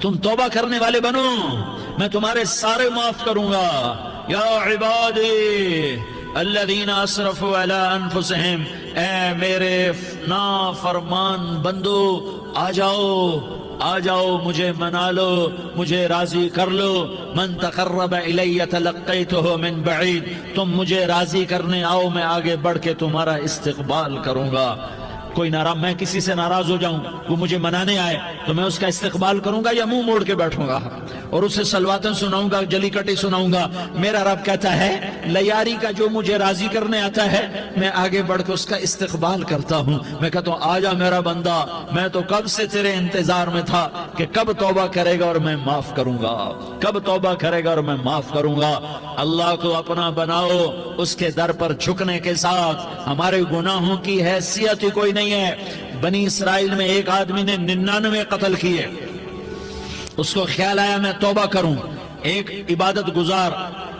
تم توبہ کرنے والے بنو، میں تمہارے سارے معاف کروں گا۔ یا عبادی الذین اسرفوا علی انفسہم، اے میرے نافرمان بندو آ جاؤ، آ جاؤ، مجھے منا لو، مجھے راضی کر لو۔ من تقرب الی تلقیتہ من بعید، تم مجھے راضی کرنے آؤ، میں آگے بڑھ کے تمہارا استقبال کروں گا۔ کوئی ناراض، میں کسی سے ناراض ہو جاؤں، وہ مجھے منانے آئے تو میں اس کا استقبال کروں گا یا منہ موڑ کے بیٹھوں گا اور اسے سلواتیں سناؤں گا، جلی کٹی سناؤں گا؟ میرا رب کہتا ہے لیاری کا جو مجھے راضی کرنے آتا ہے میں آگے بڑھ کے اس کا استقبال کرتا ہوں۔ میں کہتا ہوں آ جا میرا بندہ، میں تو کب سے تیرے انتظار میں تھا کہ کب توبہ کرے گا اور میں معاف کروں گا، کب توبہ کرے گا اور میں معاف کروں گا۔ اللہ کو اپنا بناؤ، اس کے در پر جھکنے کے ساتھ ہمارے گناہوں کی حیثیت ہی کوئی نہیں ہے۔ بنی اسرائیل میں ایک آدمی نے 99 قتل کیے، اس کو خیال آیا میں توبہ کروں، ایک عبادت گزار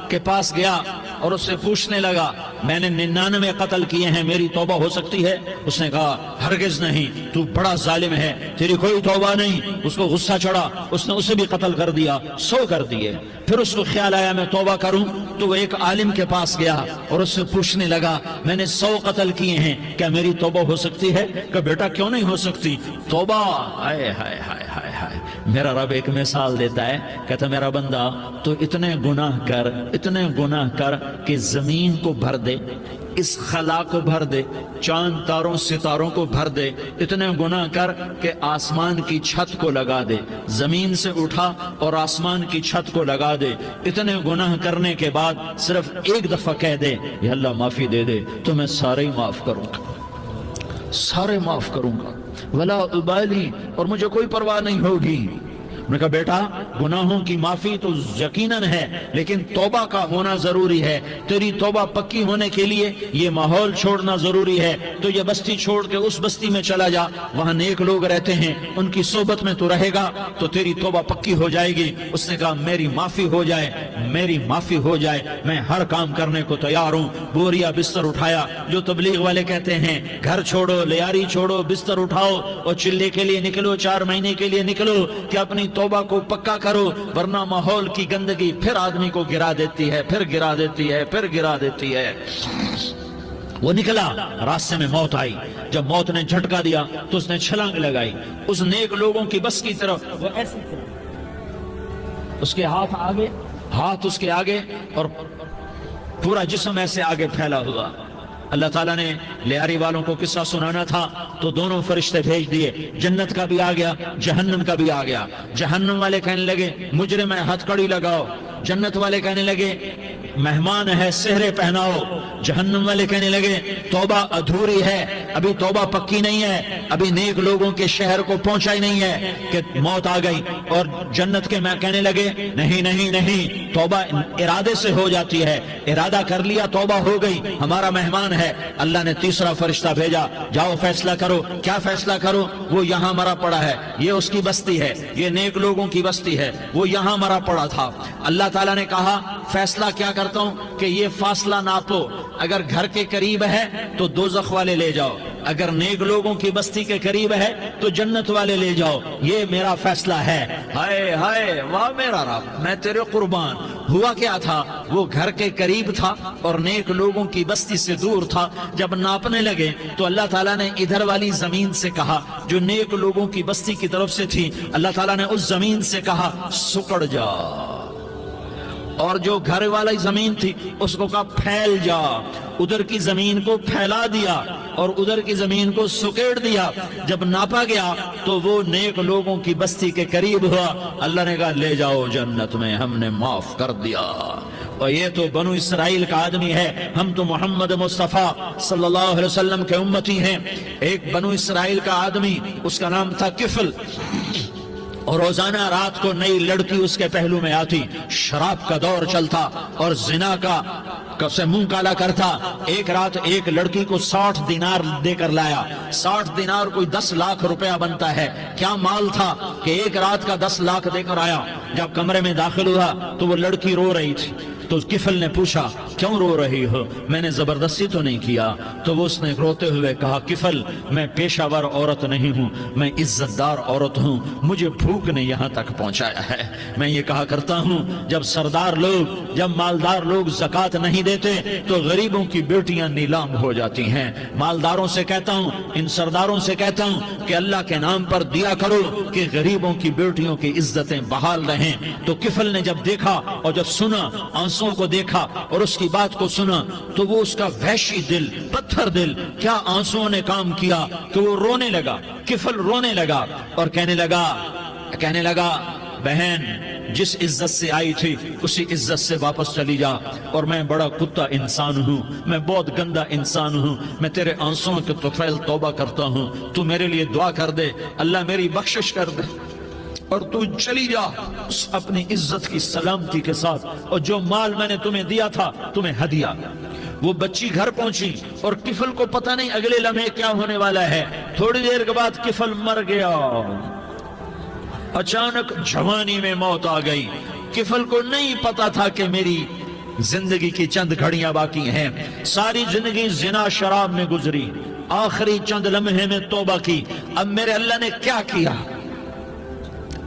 کے پاس گیا اور اس سے پوچھنے لگا میں نے 99 قتل کیے ہیں، میری توبہ ہو سکتی ہے؟ اس نے کہا ہرگز نہیں، تو بڑا ظالم ہے، تیری کوئی توبہ نہیں۔ اس کو غصہ چڑھا، اس نے اسے بھی قتل کر دیا، 100 کر دیے۔ پھر اس کو خیال آیا میں توبہ کروں تو وہ ایک عالم کے پاس گیا اور اس سے پوچھنے لگا میں نے 100 قتل کیے ہیں، کیا میری توبہ ہو سکتی ہے؟ کہ بیٹا کیوں نہیں ہو سکتی توبہ؟ ہائے ہائے ہائے ہائے ہائے، میرا رب ایک مثال دیتا ہے، کہتا میرا بندہ تو اتنے گناہ کر، اتنے گناہ کر کہ زمین کو بھر دے، اس خلا کو بھر دے، چاند تاروں ستاروں کو بھر دے، اتنے گناہ کر کہ آسمان کی چھت کو لگا دے، زمین سے اٹھا اور آسمان کی چھت کو لگا دے۔ اتنے گناہ کرنے کے بعد صرف ایک دفعہ کہہ دے یا اللہ معافی دے دے تو میں سارے ہی معاف کروں گا، سارے معاف کروں گا، ولا ابالی، اور مجھے کوئی پرواہ نہیں ہوگی۔ میں نے کہا بیٹا گناہوں کی معافی تو یقیناً ہے لیکن توبہ کا ہونا ضروری ہے، تیری توبہ پکی ہونے کے لیے یہ ماحول چھوڑنا ضروری ہے۔ تو یہ بستی چھوڑ کے اس بستی میں چلا جا، وہاں نیک لوگ رہتے ہیں، ان کی صحبت میں تو رہے گا تو تیری توبہ پکی ہو جائے گی۔ اس نے کہا میری معافی ہو جائے، میری معافی ہو جائے، میں ہر کام کرنے کو تیار ہوں۔ بوریا بستر اٹھایا، جو تبلیغ والے کہتے ہیں گھر چھوڑو، لیاری چھوڑو، بستر اٹھاؤ اور چلے کے لیے نکلو، 4 مہینے کے لیے نکلو کہ اپنی توبہ کو پکا کرو، ورنہ ماحول کی گندگی پھر آدمی کو گرا دیتی ہے، پھر گرا دیتی ہے، پھر گرا دیتی ہے۔ وہ نکلا، راستے میں موت آئی، جب موت نے جھٹکا دیا تو اس نے چھلانگ لگائی اس نیک لوگوں کی بس کی طرف، وہ ایسے اس کے ہاتھ آگے، ہاتھ اس کے آگے اور پورا جسم ایسے آگے پھیلا ہوا۔ اللہ تعالیٰ نے لیاری والوں کو قصہ سنانا تھا تو دونوں فرشتے بھیج دیے، جنت کا بھی آ گیا، جہنم کا بھی آ گیا۔ جہنم والے کہنے لگے مجرم ہے ہتھ کڑی لگاؤ، جنت والے کہنے لگے مہمان ہے سہرے پہناؤ۔ جہنم والے کہنے لگے توبہ ادھوری ہے، ابھی توبہ پکی نہیں ہے، ابھی نیک لوگوں کے شہر کو پہنچا ہی نہیں ہے کہ موت آ گئی۔ اور جنت کے میں کہنے لگے نہیں نہیں نہیں، توبہ ارادے سے ہو جاتی ہے، ارادہ کر لیا توبہ ہو گئی، ہمارا مہمان ہے۔ اللہ نے تیسرا فرشتہ بھیجا، جاؤ فیصلہ کرو۔ کیا فیصلہ کرو؟ وہ یہاں مرا پڑا ہے، یہ اس کی بستی ہے، یہ نیک لوگوں کی بستی ہے، وہ یہاں مرا پڑا تھا۔ اللہ تعالیٰ نے کہا فیصلہ کیا کرتا ہوں کہ یہ فاصلہ ناپو، اگر گھر کے قریب ہے تو دوزخ والے لے جاؤ، اگر نیک لوگوں کی بستی کے قریب ہے تو جنت والے لے جاؤ، یہ میرا فیصلہ ہے۔ ہائے ہائے واہ میرا رب، میں تیرے قربان۔ ہوا کیا تھا؟ وہ گھر کے قریب تھا اور نیک لوگوں کی بستی سے دور تھا۔ جب ناپنے لگے تو اللہ تعالیٰ نے ادھر والی زمین سے کہا جو نیک لوگوں کی بستی کی طرف سے تھی، اللہ تعالیٰ نے اس زمین سے کہا سکڑ جا، اور جو گھر والی زمین تھی اس کو کہا پھیل جا۔ ادھر کی زمین کو پھیلا دیا اور ادھر کی زمین کو سکیڑ دیا۔ جب ناپا گیا تو وہ نیک لوگوں کی بستی کے قریب ہوا۔ اللہ نے کہا لے جاؤ جنت میں، ہم نے معاف کر دیا۔ اور یہ تو بنو اسرائیل کا آدمی ہے، ہم تو محمد مصطفیٰ صلی اللہ علیہ وسلم کے امتی ہیں۔ ایک بنو اسرائیل کا آدمی، اس کا نام تھا کفل، اور روزانہ رات کو نئی لڑکی اس کے پہلو میں آتی، شراب کا دور چلتا اور زنا کا سے منہ کالا کرتا۔ ایک رات ایک لڑکی کو 60 دینار دے کر لایا۔ 60 دینار کوئی 10 لاکھ روپیہ بنتا ہے۔ کیا مال تھا کہ ایک رات کا 10 لاکھ دے کر آیا۔ جب کمرے میں داخل ہوا تو وہ لڑکی رو رہی تھی، تو کفل نے پوچھا کیوں رو رہی ہو؟ میں نے زبردستی تو نہیں کیا۔ تو وہ اس نے روتے ہوئے کہا کفل میں پیشہ ور عورت نہیں ہوں، میں عزت دار عورت ہوں، مجھے بھوک نے یہاں تک پہنچایا ہے۔ میں یہ کہا کرتا ہوں جب سردار لوگ، جب مالدار لوگ زکوٰۃ نہیں دیتے تو غریبوں کی بیٹیاں نیلام ہو جاتی ہیں۔ مالداروں سے کہتا ہوں، ان سرداروں سے کہتا ہوں کہ اللہ کے نام پر دیا کرو کہ غریبوں کی بیٹیوں کی عزتیں بحال رہیں۔ تو کفل نے جب دیکھا اور جب سنا، آنسوں کو دیکھا اور اس کی بات کو سنا، تو وہ اس کا وحشی دل، پتھر دل، کیا آنسوں نے کام کیا کہ وہ رونے لگا۔ کفل رونے لگا اور کہنے لگا بہن جس عزت سے آئی تھی اسی عزت سے واپس چلی جا، اور میں بڑا کتا انسان ہوں، میں بہت گندا انسان ہوں، میں تیرے آنسوں کے طفیل توبہ کرتا ہوں، تو میرے لیے دعا کر دے، اللہ میری بخشش کر دے، اور تو چلی جا اس اپنی عزت کی سلامتی کے ساتھ، اور جو مال میں نے تمہیں دیا تھا تمہیں ہدیہ۔ وہ بچی گھر پہنچی اور کفل کو پتہ نہیں اگلے لمحے کیا ہونے والا ہے۔ تھوڑی دیر کے بعد کفل مر گیا، اچانک جوانی میں موت آ گئی۔ کفل کو نہیں پتا تھا کہ میری زندگی کی چند گھڑیاں باقی ہیں، ساری زندگی زنا شراب میں گزری، آخری چند لمحے میں توبہ کی۔ اب میرے اللہ نے کیا کیا؟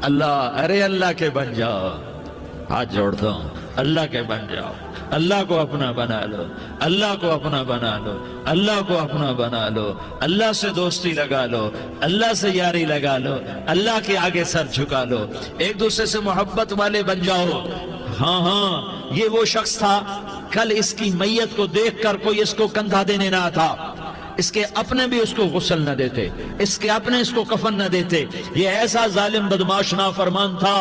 اللہ کے بن جاؤ، ہاتھ جوڑتا ہوں، اللہ کے بن جاؤ، اللہ کو اپنا بنا لو، اللہ کو اپنا بنا لو، اللہ کو اپنا بنا لو، اللہ سے دوستی لگا لو، اللہ سے یاری لگا لو، اللہ کے آگے سر جھکا لو، ایک دوسرے سے محبت والے بن جاؤ۔ ہاں یہ وہ شخص تھا، کل اس کی میت کو دیکھ کر کوئی اس کو کندھا دینے نہ آتا، اس کے اپنے بھی اس کو غسل نہ دیتے، اس کے اپنے اس کو کفن نہ دیتے، یہ ایسا ظالم بدماش نافرمان تھا۔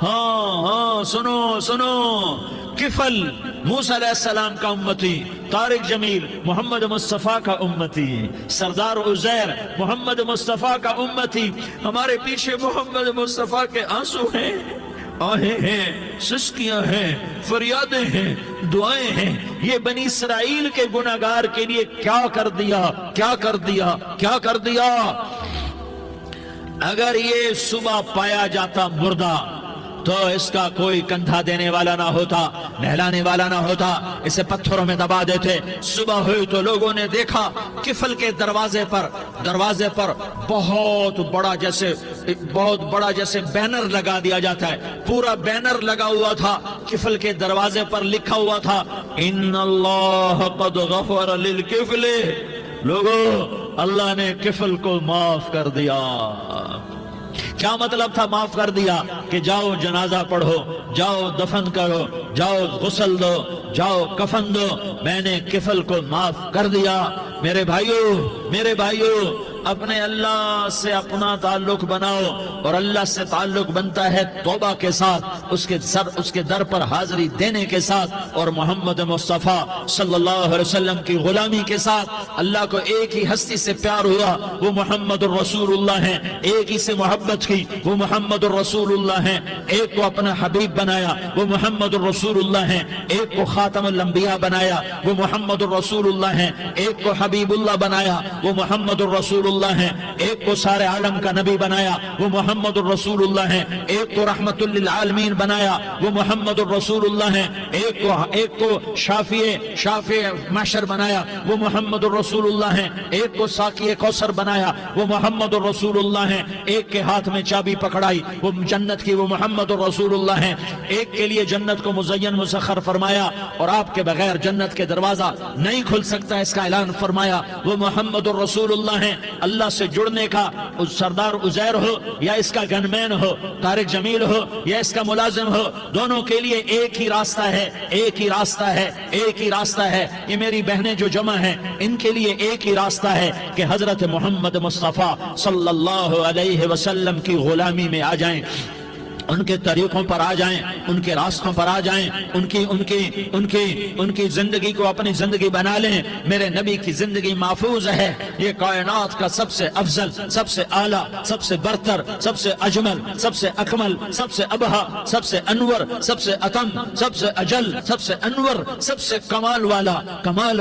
ہاں سنو، کفل موسیٰ علیہ السلام کا امتی، طارق جمیل محمد مصطفیٰ کا امتی، سردار عزیر محمد مصطفیٰ کا امتی، ہمارے پیچھے محمد مصطفیٰ کے آنسو ہیں، آہیں ہیں، سسکیاں ہیں، فریادیں ہیں، دعائیں ہیں۔ یہ بنی اسرائیل کے گناہگار کے لیے کیا کر دیا۔ اگر یہ صبح پایا جاتا مردہ تو اس کا کوئی کندھا دینے والا نہ ہوتا، نہلانے والا نہ ہوتا، اسے پتھروں میں دبا دیتے۔ صبح ہوئی تو لوگوں نے دیکھا کفل کے دروازے پر بہت بڑا جیسے بینر لگا دیا جاتا ہے، پورا بینر لگا ہوا تھا، کفل کے دروازے پر لکھا ہوا تھا ان اللہ قد غفر للکفل، لوگو اللہ نے کفل کو معاف کر دیا۔ کیا مطلب تھا معاف کر دیا؟ کہ جاؤ جنازہ پڑھو، جاؤ دفن کرو، جاؤ غسل دو، جاؤ کفن دو، میں نے کفل کو معاف کر دیا۔ میرے بھائیو اپنے اللہ سے اپنا تعلق بناؤ، اور اللہ سے تعلق بنتا ہے توبہ کے ساتھ، اس کے در پر حاضری دینے کے ساتھ، اور محمد مصطفیٰ صلی اللہ علیہ وسلم کی غلامی کے ساتھ۔ اللہ کو ایک ہی ہستی سے پیار ہوا، وہ محمد الرسول اللہ ہیں، ایک ہی سے محبت کی، وہ محمد الرسول اللہ ہیں، ایک کو اپنا حبیب بنایا، وہ محمد الرسول اللہ ہیں، ایک کو خاتم الانبیاء بنایا، وہ محمد الرسول اللہ ہیں، ایک کو حبیب اللہ بنایا، وہ محمد الرسول اللہ ہیں، ایک کو سارے عالم کا نبی بنایا، وہ محمد الرسول اللہ ہیں، ایک کو رحمت للعالمین بنایا، وہ محمد الرسول اللہ ہیں، ایک کو شافع محشر بنایا، وہ محمد الرسول اللہ ہیں، ایک کو ساقی کوثر بنایا، وہ محمد الرسول اللہ ہیں، ایک کے ہاتھ میں چابی پکڑائی وہ جنت کی، وہ محمد الرسول اللہ ہیں، ایک کے لیے جنت کو مزین مسخر فرمایا اور آپ کے بغیر جنت کے دروازہ نہیں کھل سکتا اس کا اعلان فرمایا، وہ محمد الرسول اللہ ہیں۔ اللہ سے جڑنے کا سردار عزیر ہو یا اس کا گنمین ہو، طارق جمیل ہو یا اس کا ملازم ہو، دونوں کے لیے ایک ہی راستہ ہے۔ یہ میری بہنیں جو جمع ہیں ان کے لیے ایک ہی راستہ ہے کہ حضرت محمد مصطفیٰ صلی اللہ علیہ وسلم کی غلامی میں آ جائیں، ان کے طریقوں پر آ جائیں، ان کے راستوں پر آ جائیں، ان کی زندگی کو اپنی زندگی بنا لیں۔ میرے نبی کی زندگی محفوظ ہے، یہ کائنات کا سب سے افضل، سب سے اعلیٰ، سب سے برتر، سب سے اجمل، سب سے اکمل، سب سے ابہا، سب سے انور، سب سے اتم، سب سے اجل، سب سے انور، سب سے کمال والا، جمال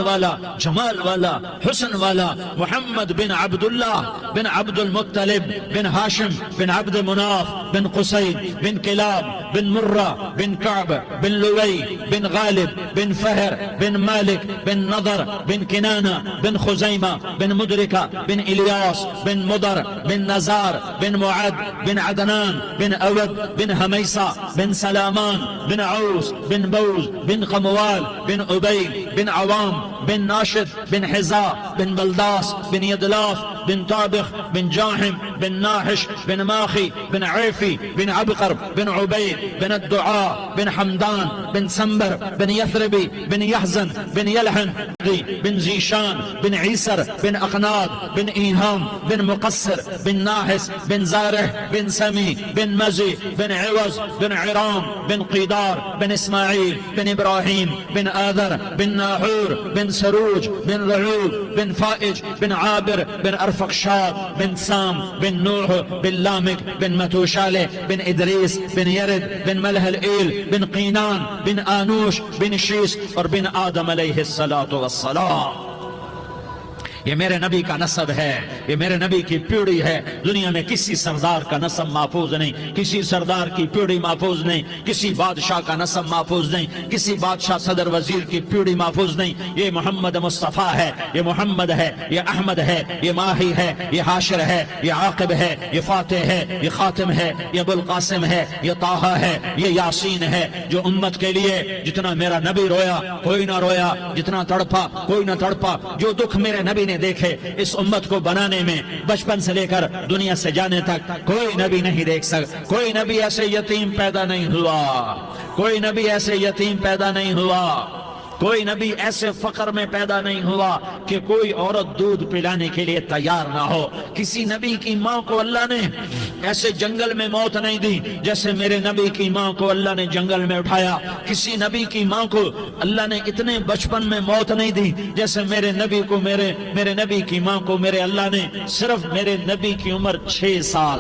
والا، حسن والا، محمد بن عبداللہ بن عبد المطلب بن ہاشم بن عبد مناف بن قصید بن کلاب بن مرہ بن کعب بن لوی بن غالب بن فہر بن مالک بن نضر بن کنانہ بن خزیمہ بن مدرکہ بن الیاس بن مدر بن نزار بن معد بن عدنان بن اود بن حمیسہ بن سلامان بن عوس بن بوز بن قموال بن عبید بن عوام بن ناشد بن حزا بن بلداس بن يدلاف بن طابخ بن جاحم بن ناحش بن ماخي بن عيفي بن عبقر بن عبيد بن الدعاء بن حمدان بن سنبر بن يثربي بن يحزن بن يلحن بن زيشان بن عيسر بن أقناض بن إيهام بن مقصر بن ناحس بن زارح بن سمي بن مزي بن عوز بن عرام بن قيدار بن إسماعيل بن إبراهيم بن آذر بن ناحور بن سروج بن رعوب بن فائج بن عابر بن أرفقشاد بن سام بن نوح بن لامك بن متوشالة بن إدريس بن يرد بن ملهلئيل بن قينان بن آنوش بن شيس اور بن آدم علیہ السلام. یہ میرے نبی کا نسب ہے، یہ میرے نبی کی پیڑھی ہے. دنیا میں کسی سردار کا نسب محفوظ نہیں، کسی سردار کی پیڑھی محفوظ نہیں، کسی بادشاہ کا نسب محفوظ نہیں، کسی بادشاہ صدر وزیر کی پیڑھی محفوظ نہیں. یہ محمد مصطفیٰ ہے، یہ محمد ہے، یہ احمد ہے، یہ ماہی ہے، یہ حاشر ہے، یہ عاقب ہے، یہ فاتح ہے، یہ خاتم ہے، یہ ابو القاسم ہے، یہ طٰہٰ ہے، یہ یاسین ہے. جو امت کے لیے جتنا میرا نبی رویا کوئی نہ رویا، جتنا تڑپا کوئی نہ تڑپا، جو دکھ میرے نبی نے دیکھے اس امت کو بنانے میں، بچپن سے لے کر دنیا سے جانے تک کوئی نبی نہیں دیکھ سکتا. کوئی نبی ایسے یتیم پیدا نہیں ہوا، کوئی نبی ایسے یتیم پیدا نہیں ہوا، کوئی نبی ایسے فقر میں پیدا نہیں ہوا کہ کوئی عورت دودھ پلانے کے لیے تیار نہ ہو. کسی نبی کی ماں کو اللہ نے ایسے جنگل میں موت نہیں دی جیسے میرے نبی کی ماں کو اللہ نے جنگل میں اٹھایا. کسی نبی کی ماں کو اللہ نے اتنے بچپن میں موت نہیں دی جیسے میرے نبی کو میرے نبی کی ماں کو میرے اللہ نے صرف میرے نبی کی عمر 6 سال،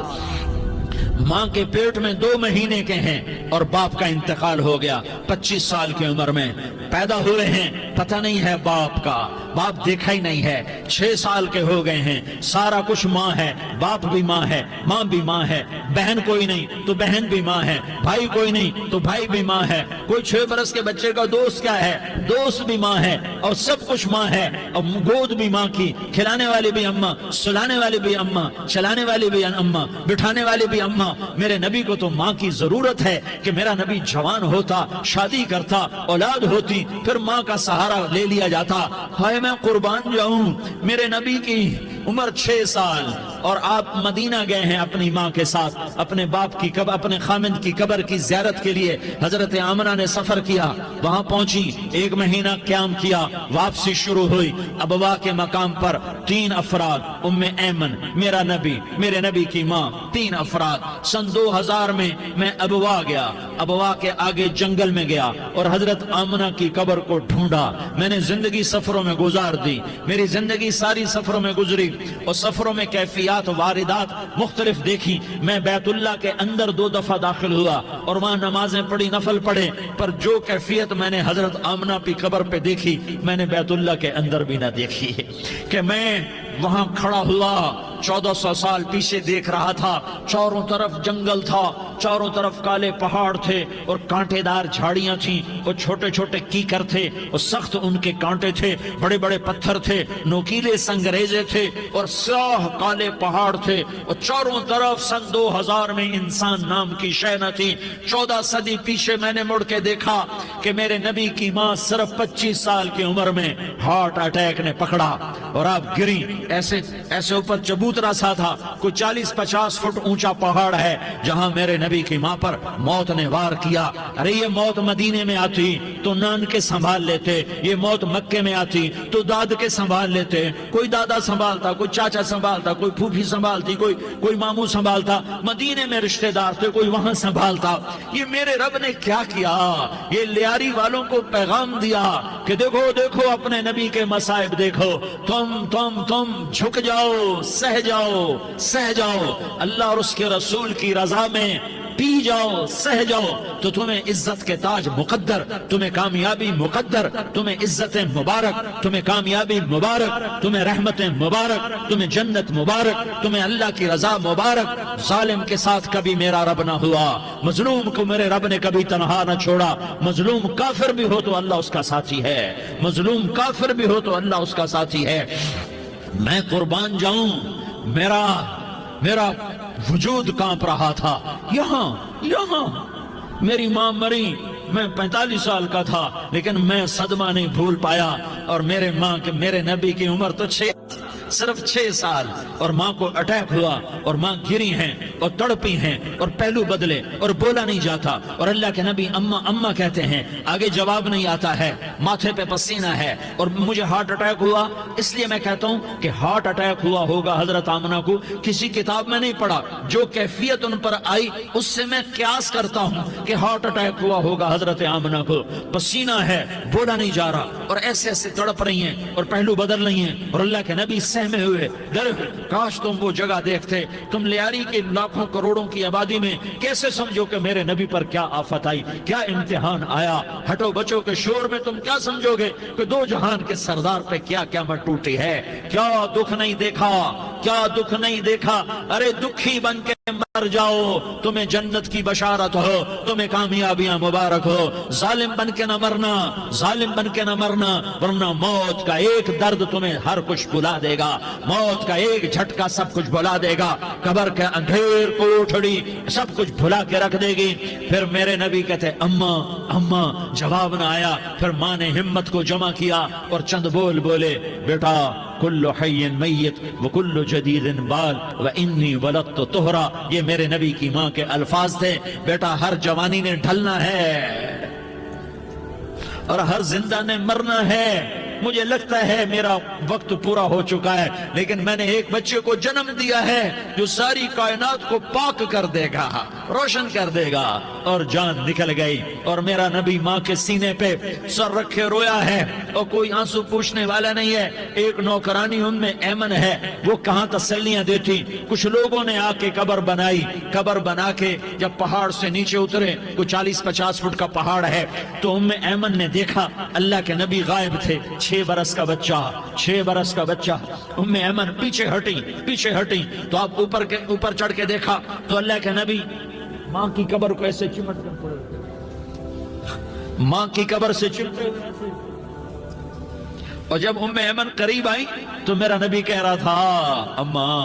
ماں کے پیٹ میں 2 مہینے کے ہیں اور باپ کا انتقال ہو گیا 25 سال کی عمر میں. پیدا ہوئے ہیں، پتہ نہیں ہے باپ کا، باپ دیکھا ہی نہیں ہے. 6 سال کے ہو گئے ہیں، سارا کچھ ماں ہے، باپ بھی ماں ہے، ماں بھی ماں ہے. بہن کوئی نہیں تو بہن بھی ماں ہے، بھائی کوئی نہیں تو بھائی بھی ماں ہے. کوئی 6 برس کے بچے کا دوست کیا ہے، دوست بھی ماں ہے، اور سب کچھ ماں ہے. اور گود بھی ماں کی، کھلانے والی بھی اماں، سلانے والی بھی اماں، چلانے والی بھی اماں، بٹھانے والی بھی اماں. میرے نبی کو تو ماں کی ضرورت ہے کہ میرا نبی جوان ہوتا، شادی کرتا، اولاد ہوتی، پھر ماں کا سہارا لے لیا جاتا. ہائے میں قربان جاؤں، میرے نبی کی عمر 6 سال اور آپ مدینہ گئے ہیں اپنی ماں کے ساتھ، اپنے باپ کی قبر، اپنے خامند کی قبر کی زیارت کے لیے. حضرت آمنہ نے سفر کیا، وہاں پہنچی، 1 مہینہ قیام کیا، واپسی شروع ہوئی. ابوا کے مقام پر 3 افراد، ام ایمن، میرا نبی، میرے نبی کی ماں، 3 افراد. سن 2000 میں ابوا گیا، ابوا کے آگے جنگل میں گیا اور حضرت آمنہ کی قبر کو ڈھونڈا. میں نے زندگی سفروں میں گزار دی، میری زندگی ساری سفروں میں گزری اور سفروں میں کیفیات واردات مختلف دیکھی. میں بیت اللہ کے اندر 2 دفعہ داخل ہوا اور وہاں نمازیں پڑھی، نفل پڑھے، پر جو کیفیت میں نے حضرت آمنہ کی قبر پہ دیکھی میں نے بیت اللہ کے اندر بھی نہ دیکھی. کہ میں وہاں کھڑا ہوا 1400 سال پیچھے دیکھ رہا تھا، چاروں طرف جنگل تھا، چاروں طرف کالے پہاڑ تھے اور کانٹے دار جھاڑیاں تھیں اور چھوٹے چھوٹے کیکر تھے اور سخت ان کے کانٹے تھے، بڑے بڑے پتھر تھے، نوکیلے سنگریزے تھے اور سیاہ کالے پہاڑ تھے اور چاروں طرف. سن 2000 میں انسان نام کی شے نہ تھی. 14 صدی پیچھے میں نے مڑ کے دیکھا کہ میرے نبی کی ماں صرف 25 سال کی عمر میں ہارٹ اٹیک نے پکڑا اور آپ گری. ایسے اوپر چبوترا سا تھا، کوئی 40-50 فٹ اونچا پہاڑ ہے جہاں میرے نبی کی ماں پر موت نے وار کیا. ارے یہ موت مدینے میں آتی تو نان کے سنبھال لیتے، یہ موت مکے میں آتی تو داد کے سنبھال لیتے. کوئی دادا سنبھالتا، کوئی چاچا سنبھالتا، کوئی پھوپھی سنبھالتی، کوئی ماموں سنبھالتا. مدینے میں رشتہ دار تھے، کوئی وہاں سنبھالتا. یہ میرے رب نے کیا کیا؟ یہ لیاری والوں کو پیغام دیا کہ دیکھو دیکھو اپنے نبی کے مصائب دیکھو، تم جھک جاؤ، سہ جاؤ. اللہ اور اس کے رسول کی رضا میں پی جاؤ سہ جاؤ تو تمہیں عزت کے تاج مقدر، تمہیں کامیابی مقدر، تمہیں عزت مبارک، تمہیں کامیابی مبارک، تمہیں رحمت مبارک، تمہیں جنت مبارک، تمہیں اللہ کی رضا مبارک۔ ظالم کے ساتھ کبھی میرا رب نہ ہوا، مظلوم کو میرے رب نے کبھی تنہا نہ چھوڑا۔ مظلوم کافر بھی ہو تو اللہ اس کا ساتھی ہے، مظلوم کافر بھی ہو تو اللہ اس کا ساتھی ہے۔ میں قربان جاؤں، میرا وجود کانپ رہا تھا۔ یہاں میری ماں مری، میں 45 سال کا تھا، لیکن میں صدمہ نہیں بھول پایا۔ اور میرے نبی کی عمر تو صرف 6 سال، اور ماں کو اٹیک ہوا اور ماں گری ہیں اور تڑپی ہیں اور پہلو بدلے اور بولا نہیں جاتا، اور اللہ کے نبی اماں اماں کہتے ہیں، آگے جواب نہیں آتا ہے، ماتھے پہ پسینہ ہے، اور مجھے ہارٹ اٹیک ہوا۔ اس لیے میں کہتا ہوں کہ ہارٹ اٹیک ہوا ہوگا حضرت آمنہ کو، کسی کتاب میں نہیں پڑھا، جو کیفیت ان پر آئی اس سے میں قیاس کرتا ہوں کہ ہارٹ اٹیک ہوا ہوگا حضرت آمنہ کو۔ پسینہ ہے، بولا نہیں جا رہا، اور ایسے تڑپ رہی ہیں اور پہلو بدل رہی ہیں، اور اللہ کے نبی سہمے ہوئے ڈر، کاش تم وہ جگہ دیکھتے، تم لیاری کے لاکھوں کروڑوں کی آبادی میں کیسے سمجھو کہ میرے نبی پر کیا آفت آئی، کیا امتحان آیا۔ ہٹو بچوں کے شور میں تم کیا سمجھو گے کہ دو جہان کے سردار پہ کیا قیامت ٹوٹی ہے۔ کیا دکھ نہیں دیکھا، کیا دکھ نہیں دیکھا۔ ارے دکھی بن کے مر جاؤ، تمہیں جنت کی بشارت ہو، تمہیں کامیابیاں مبارک ہو۔ ظالم بن کے نہ مرنا، ظالم بن کے نہ مرنا، ورنہ موت کا ایک درد تمہیں ہر کچھ بلا دے گا، موت کا ایک جھٹکا سب کچھ بلا دے گا، قبر کے اندھیر کوٹھڑی سب کچھ بھلا کے رکھ دے گی۔ پھر میرے نبی کہتے اماں، جواب نہ آیا۔ پھر ماں نے ہمت کو جمع کیا اور چند بول بولے، بیٹا کل حی میت وکل جدید بال وانی ولدت طہرا۔ یہ میرے نبی کی ماں کے الفاظ تھے، بیٹا ہر جوانی نے ڈھلنا ہے اور ہر زندہ نے مرنا ہے۔ مجھے لگتا ہے میرا وقت پورا ہو چکا ہے، لیکن میں نے ایک بچے کو جنم دیا ہے جو ساری کائنات کو پاک کر دے گا، روشن کر دے گا۔ اور جان نکل گئی، اور میرا نبی ماں کے سینے پہ سر رکھے رویا ہے، اور کوئی آنسو پوچھنے والا نہیں ہے۔ ایک نوکرانی ان میں ایمن ہے، وہ کہاں تسلیاں دیتی۔ کچھ لوگوں نے آ کے قبر بنائی، قبر بنا کے جب پہاڑ سے نیچے اترے، کوئی 40-50 فٹ کا پہاڑ ہے، تو ایمن نے دیکھا اللہ کے نبی غائب تھے۔ 6 برس کا بچہ، ایمن پیچھے ہٹی تو آپ اوپر چڑھ کے دیکھا تو اللہ کے نبی ماں کی قبر کو ایسے چمٹ کر پڑے، ماں کی قبر سے چمٹے ہوئے۔ اور جب ایمن قریب آئی تو میرا نبی کہہ رہا تھا، اماں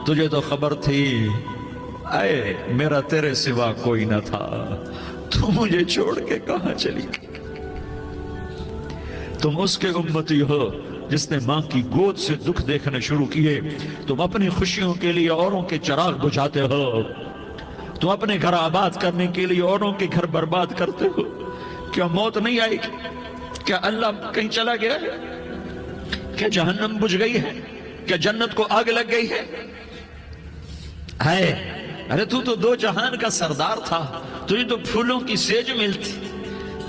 تجھے تو خبر تھی، اے میرا تیرے سوا کوئی نہ تھا، تو مجھے چھوڑ کے کہاں چلی گئی۔ تم اس کے امتی ہو جس نے ماں کی گود سے دکھ دیکھنے شروع کیے۔ تم اپنی خوشیوں کے لیے اوروں کے چراغ بجھاتے ہو، تم اپنے گھر آباد کرنے کے لیے اوروں کے گھر برباد کرتے ہو۔ کیا موت نہیں آئی؟ کیا اللہ کہیں چلا گیا ہے؟ کیا جہنم بجھ گئی ہے؟ کیا جنت کو آگ لگ گئی ہے؟ ارے تو 2 جہان کا سردار تھا، تجھے تو پھولوں کی سیج ملتی،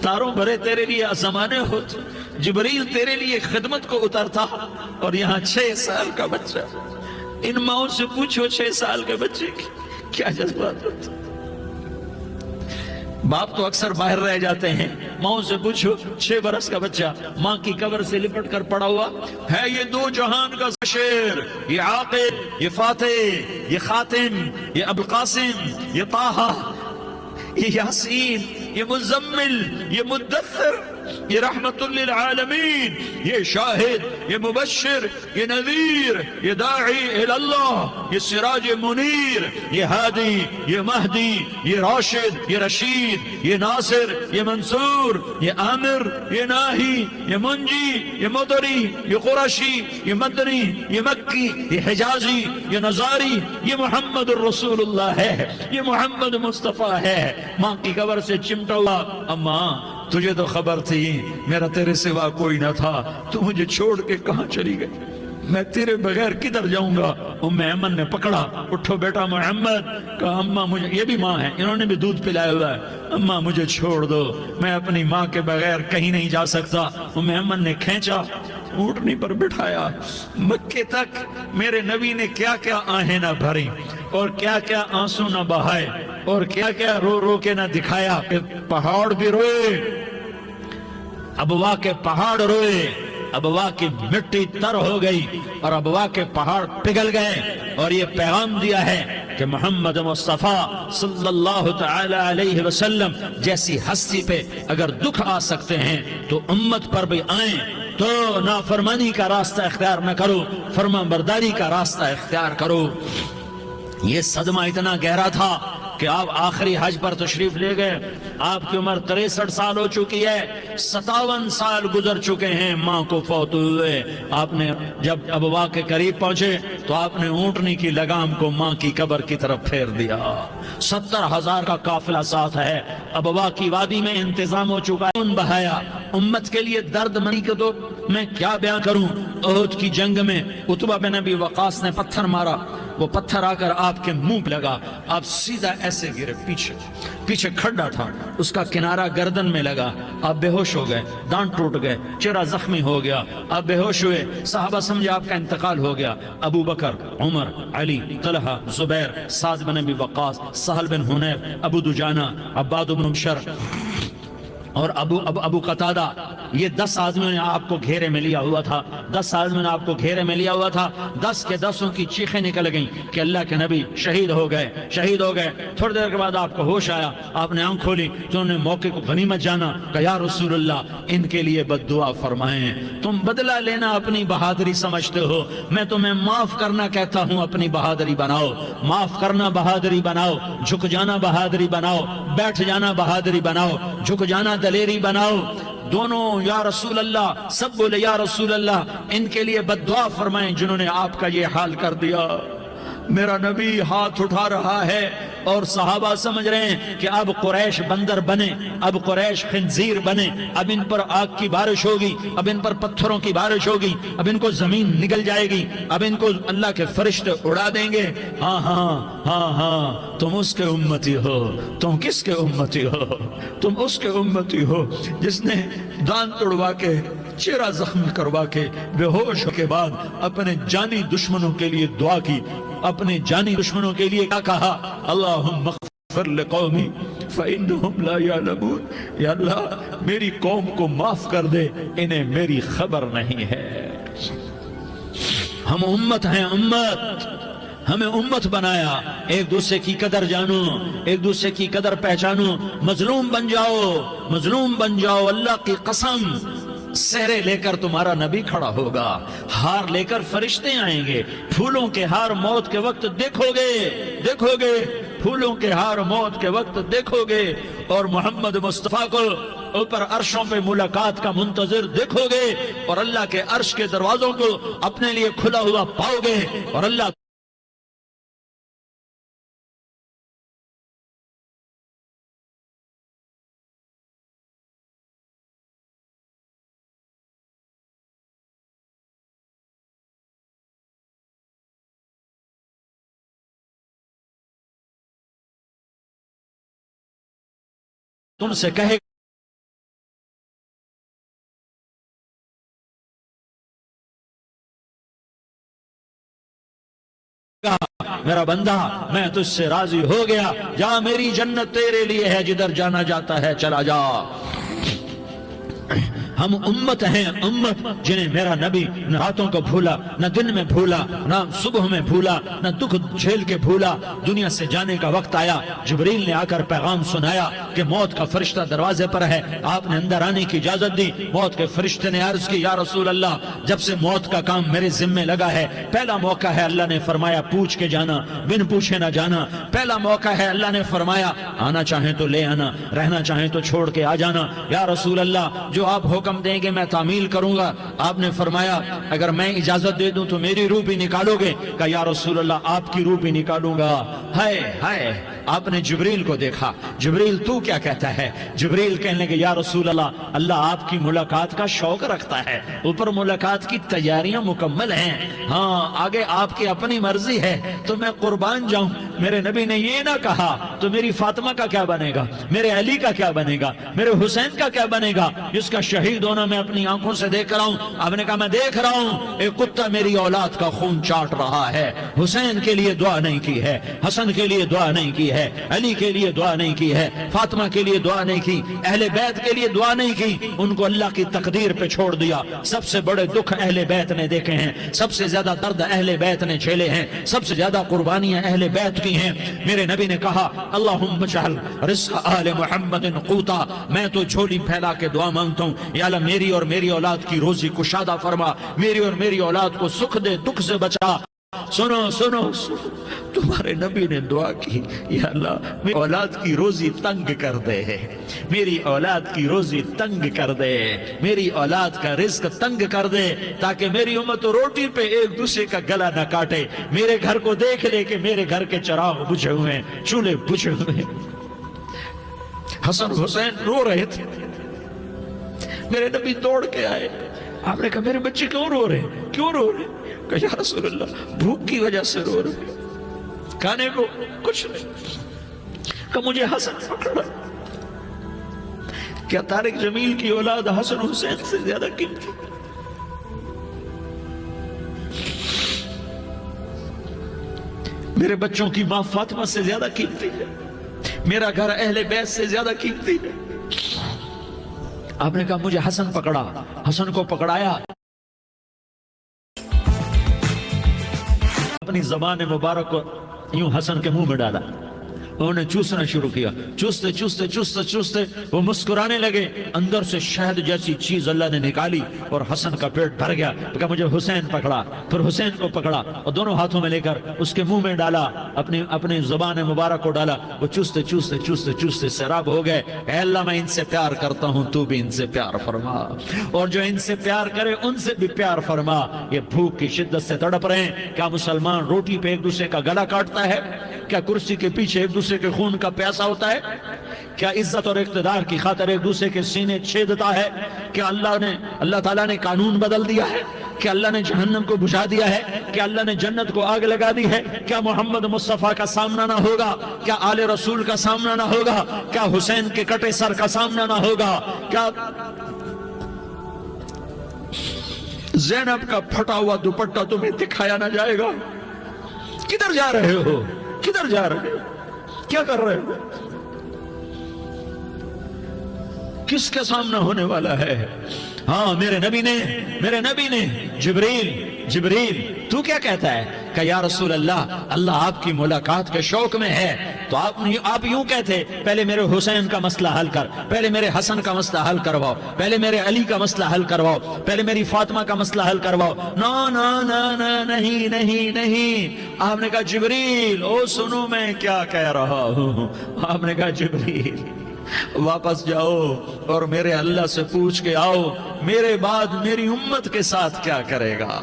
تاروں بھرے تیرے لیے زمانے ہوتے، جبریل تیرے لیے خدمت کو اترتا، اور یہاں 6 سال کا بچہ۔ ان ماؤں سے پوچھو 6 سال کے بچے کی کیا جذبات ہوتے۔ باپ تو اکثر باہر رہ جاتے ہیں، ماؤں سے پوچھو 6 برس کا بچہ ماں کی قبر سے لپٹ کر پڑا ہوا ہے۔ یہ 2 جہان کا شیر، یہ عاقب، یہ فاتح، یہ خاتم، یہ ابوالقاسم، یہ طٰہٰ، یہ یاسین، یہ مزمل، یہ مدثر، یہ رحمت للعالمین، یہ شاہد، یہ مبشر، یہ نذیر، یہ داعی اللہ، یہ سراج منیر، یہ ہادی، یہ مہدی، یہ راشد، یہ رشید، یہ ناصر، یہ منصور، یہ عامر، یہ ناہی، یہ منجی، یہ مدری، یہ قرشی، یہ مدنی، یہ مکی، یہ حجازی، یہ نظاری، یہ محمد الرسول اللہ ہے، یہ محمد مصطفیٰ ہے۔ ماں کی قبر سے چمٹا ہوا، اماں تجھے تو خبر تھی میرا تیرے سوا کوئی نہ تھا، تو مجھے چھوڑ کے کہاں چلی گئی۔ میں تیرے بغیر کدھر جاؤں گا؟ ام ایمن نے پکڑا، اٹھو بیٹا محمد، کہا اماں مجھے، یہ بھی ماں ہے، انہوں نے بھی دودھ پلایا ہوا ہے، اماں مجھے چھوڑ دو، میں اپنی ماں کے بغیر کہیں نہیں جا سکتا۔ ام ایمن نے کھینچا، اونٹنی پر بٹھایا، مکے تک میرے نبی نے کیا کیا آہیں نہ بھری اور کیا کیا آنسو نہ بہائے اور کیا کیا رو رو کے نہ دکھایا کہ پہاڑ بھی روئے، ابوا کے پہاڑ روئے، ابوا کی مٹی تر ہو گئی اور ابوا کے پہاڑ پگھل گئے، اور یہ پیغام دیا ہے کہ محمد مصطفیٰ صلی اللہ تعالی علیہ وسلم جیسی ہستی پہ اگر دکھ آ سکتے ہیں تو امت پر بھی آئیں، تو نافرمانی کا راستہ اختیار نہ کرو، فرما برداری کا راستہ اختیار کرو۔ یہ صدمہ اتنا گہرا تھا کہ آپ آخری حج پر تشریف لے گئے، آپ کی عمر 63 سال ہو چکی ہے، 57 سال گزر چکے ہیں ماں کو فوت ہوئے۔ آپ نے جب ابوا کے قریب پہنچے تو آپ نے اونٹنی کی لگام کو ماں کی قبر کی طرف پھیر دیا۔ 70,000 کا قافلہ ساتھ ہے، ابوا کی وادی میں انتظام ہو چکا ہے، بہایا امت کے لیے درد منی کے تو میں کیا بیان کروں۔ احد کی جنگ میں عتبہ بن ابی وقاص نے پتھر مارا، وہ پتھر آ کر آپ کے منہ پہ لگا، آپ سیدھا ایسے گرے، پیچھے کھڈا تھا، اس کا کنارہ گردن میں لگا، آپ بے ہوش ہو گئے، دانت ٹوٹ گئے، چہرہ زخمی ہو گیا، آپ بے ہوش ہوئے، صحابہ سمجھے آپ کا انتقال ہو گیا۔ ابو بکر، عمر، علی، طلحہ، زبیر، سعد بن ابی وقاص، سہل بن حنیف، ابو دجانہ، عباد بن بشر اور ابو قتادہ، یہ 10 آدمیوں نے آپ کو گھیرے میں لیا ہوا تھا، 10 آدمیوں نے آپ کو گھیرے میں لیا ہوا تھا، 10 کے 10 کی چیخیں نکل گئیں کہ اللہ کے نبی شہید ہو گئے، شہید ہو گئے۔ تھوڑی دیر کے بعد آپ کو ہوش آیا، آپ نے آنکھ کھولی تو انہوں نے موقع کو غنیمت جانا کہ یا رسول اللہ ان کے لیے بد دعا فرمائیں، تم بدلہ لینا اپنی بہادری سمجھتے ہو، میں تمہیں معاف کرنا کہتا ہوں، اپنی بہادری بناؤ، معاف کرنا بہادری بناؤ، جھک جانا بہادری بناؤ، بیٹھ جانا بہادری بناؤ، جھک جانا دلیری بناؤ۔ دونوں یا رسول اللہ، سب بولے یا رسول اللہ، ان کے لیے بد دعا فرمائیں جنہوں نے آپ کا یہ حال کر دیا۔ میرا نبی ہاتھ اٹھا رہا ہے اور صحابہ سمجھ رہے ہیں کہ اب قریش بندر بنے، اب قریش خنزیر بنے، اب ان پر آگ کی بارش ہوگی، اب ان پر پتھروں کی بارش ہوگی، اب ان کو زمین نگل جائے گی، اب ان کو اللہ کے فرشتے اڑا دیں گے۔ ہاں ہاں ہاں ہاں، تم اس کے امتی ہو۔ تم کس کے امتی ہو؟ تم اس کے امتی ہو جس نے دانت توڑوا کے، چہرہ زخمی کروا کے، بے ہوش کے بعد اپنے جانی دشمنوں کے لیے دعا کی، اپنے جانی دشمنوں کے لیے کیا کہا؟ اللہم اغفر لقومی فإنہم لا یعلمون، یا اللہ میری قوم کو معاف کر دے، انہیں میری خبر نہیں ہے۔ ہم امت ہیں، امت، ہمیں امت بنایا، ایک دوسرے کی قدر جانو، ایک دوسرے کی قدر پہچانو، مظلوم بن جاؤ، مظلوم بن جاؤ، اللہ کی قسم سہرے لے کر تمہارا نبی کھڑا ہوگا، ہار لے کر فرشتے آئیں گے، پھولوں کے ہار موت کے وقت دیکھو گے، پھولوں کے ہار موت کے وقت دیکھو گے، اور محمد مصطفیٰ کو اوپر عرشوں پہ ملاقات کا منتظر دیکھو گے، اور اللہ کے عرش کے دروازوں کو اپنے لیے کھلا ہوا پاؤ گے، اور اللہ تم سے کہے گا میرا بندہ میں تجھ سے راضی ہو گیا، جا میری جنت تیرے لیے ہے، جدھر جانا جاتا ہے چلا جا۔ ہم امت ہیں، امت جنہیں میرا نبی نہ راتوں کو بھولا، نہ دن میں بھولا، نہ صبح میں بھولا، نہ دکھ جھیل کے بھولا۔ دنیا سے جانے کا وقت آیا، جبریل نے آ کر پیغام سنایا کہ موت کا فرشتہ دروازے پر ہے، آپ نے اندر آنے کی اجازت دی۔ موت کے فرشتے نے عرض کی، یا رسول اللہ جب سے موت کا کام میرے ذمہ لگا ہے، پہلا موقع ہے، اللہ نے فرمایا پوچھ کے جانا، بن پوچھے نہ جانا۔ پہلا موقع ہے، اللہ نے فرمایا آنا چاہیں تو لے آنا، رہنا چاہیں تو چھوڑ کے آ جانا۔ یا رسول اللہ جو آپ حکم دیں گے میں تعمیل کروں گا۔ آپ نے فرمایا اگر میں اجازت دے دوں تو میری روح بھی نکالو گے؟ کہا یا رسول اللہ آپ کی روح بھی نکالوں گا۔ ہائے ہائے آپ نے جبریل کو دیکھا، جبریل تو کیا کہتا ہے؟ جبریل کہنے لگے یا رسول اللہ، اللہ آپ کی ملاقات کا شوق رکھتا ہے، اوپر ملاقات کی تیاریاں مکمل ہیں، ہاں آگے آپ کی اپنی مرضی ہے تو میں قربان جاؤں۔ میرے نبی نے یہ نہ کہا تو میری فاطمہ کا کیا بنے گا، میرے علی کا کیا بنے گا، میرے حسین کا کیا بنے گا جس کا شہید ہونا میں اپنی آنکھوں سے دیکھ رہا ہوں۔ آپ نے کہا میں دیکھ رہا ہوں ایک کتا میری اولاد کا خون چاٹ رہا ہے، حسین کے لیے دعا نہیں کی ہے، حسن کے لیے دعا نہیں کی ہے، علی کے لیے دعا نہیں کی ہے، فاطمہ کے لیے دعا نہیں کی، اہل بیت کے لیے دعا نہیں کی، ان کو اللہ کی تقدیر پہ چھوڑ دیا۔ سب سے بڑے دکھ اہل بیت نے دیکھے ہیں، سب سے زیادہ درد اہل بیت نے جھیلے ہیں، سب سے زیادہ قربانیاں اہل بیت کی ہیں۔ میرے نبی نے کہا اللہم اجعل رزق آل محمد قوتا، میں تو جھولی پھیلا کے دعا مانگتا ہوں یا اللہ میری اور میری اولاد کی روزی کشادہ فرما، میری اور میری اولاد کو سکھ دے، دکھ سے بچا۔ سنو سنو سنو، تمہارے نبی نے دعا کی یا اللہ میری اولاد کی روزی تنگ کر دے، میری اولاد کی روزی تنگ کر دے، میری اولاد کا رزق تنگ کر دے تاکہ میری امت روٹی پہ ایک دوسرے کا گلا نہ کاٹے، میرے گھر کو دیکھ لے کہ میرے گھر کے چراغ بجھے ہوئے ہیں، چولہے بجھے ہوئے ہیں۔ حسن حسین رو رہے تھے، میرے نبی دوڑ کے آئے، آپ نے کہا میرے بچے کیوں رو رہے ہیں، کیوں رو رہے ہیں؟ کہ یا رسول اللہ بھوک کی وجہ سے رو رہے ہیں، کھانے کو کچھ نہیں، کہ مجھے حسن پکڑا۔ کیا طارق جمیل کی اولاد حسن حسین سے زیادہ قیمتی؟ میرے بچوں کی ماں فاطمہ سے زیادہ قیمتی ہے، میرا گھر اہل بیت سے زیادہ قیمتی ہے۔ آپ نے کہا مجھے حسن پکڑا، حسن کو پکڑایا، اپنی زبان مبارک کو یوں حسن کے منہ میں ڈالا، انہوں نے چوسنا شروع کیا، چوستے چوستے چوستے چوستے وہ مسکرانے لگے، اندر سے شہد جیسی چیز اللہ نے نکالی اور حسن کا پیٹ بھر گیا۔ کہا مجھے حسین پکڑا، پھر حسین کو پکڑا اور دونوں ہاتھوں میں لے کر اس کے منہ میں ڈالا، اپنی زبان مبارک کو ڈالا، وہ چوستے چوستے چوستے چوستے سیراب ہو گئے۔ اے اللہ میں ان سے پیار کرتا ہوں، تو بھی ان سے پیار فرما، اور جو ان سے پیار کرے ان سے بھی پیار فرما۔ یہ بھوک کی شدت سے تڑپ رہے ہیں، کیا مسلمان روٹی پہ ایک دوسرے کا گلا کاٹتا ہے؟ کیا کرسی کے پیچھے ایک دوسرے کے خون کا پیاسا ہوتا ہے؟ کیا عزت اور اقتدار کی خاطر ایک دوسرے کے سینے چھیدتا ہے؟ کیا اللہ تعالیٰ نے قانون بدل دیا ہے؟ کیا اللہ نے جہنم کو بجھا دیا ہے؟ کیا اللہ نے جنت کو آگ لگا دی ہے؟ کیا محمد مصطفیٰ کا سامنا نہ ہوگا؟ کیا آل رسول کا سامنا نہ ہوگا؟ کیا حسین کے کٹے سر کا سامنا نہ ہوگا؟ کیا زینب کا پھٹا ہوا دوپٹہ تمہیں دکھایا نہ جائے گا؟ کدھر جا رہے ہو؟ کدھر جا رہے ہو؟ کیا کر رہے ہو؟ کس کا سامنا ہونے والا ہے؟ ہاں میرے نبی نے جبریل تو کیا کہتا ہے؟ کہ یا رسول اللہ آپ کی ملاقات کے شوق میں ہے، تو آپ یوں کہتے پہلے میرے حسین کا مسئلہ حل کر، پہلے میرے حسن کا مسئلہ حل کرواؤ، پہلے میرے علی کا مسئلہ حل کرواؤ، پہلے میری فاطمہ کا مسئلہ حل کرواؤ۔ نہیں۔ آپ نے کہا جبریل او سنو میں کیا کہہ رہا ہوں۔ آپ نے کہا جبریل واپس جاؤ اور میرے اللہ سے پوچھ کے آؤ میرے بعد میری امت کے ساتھ کیا کرے گا،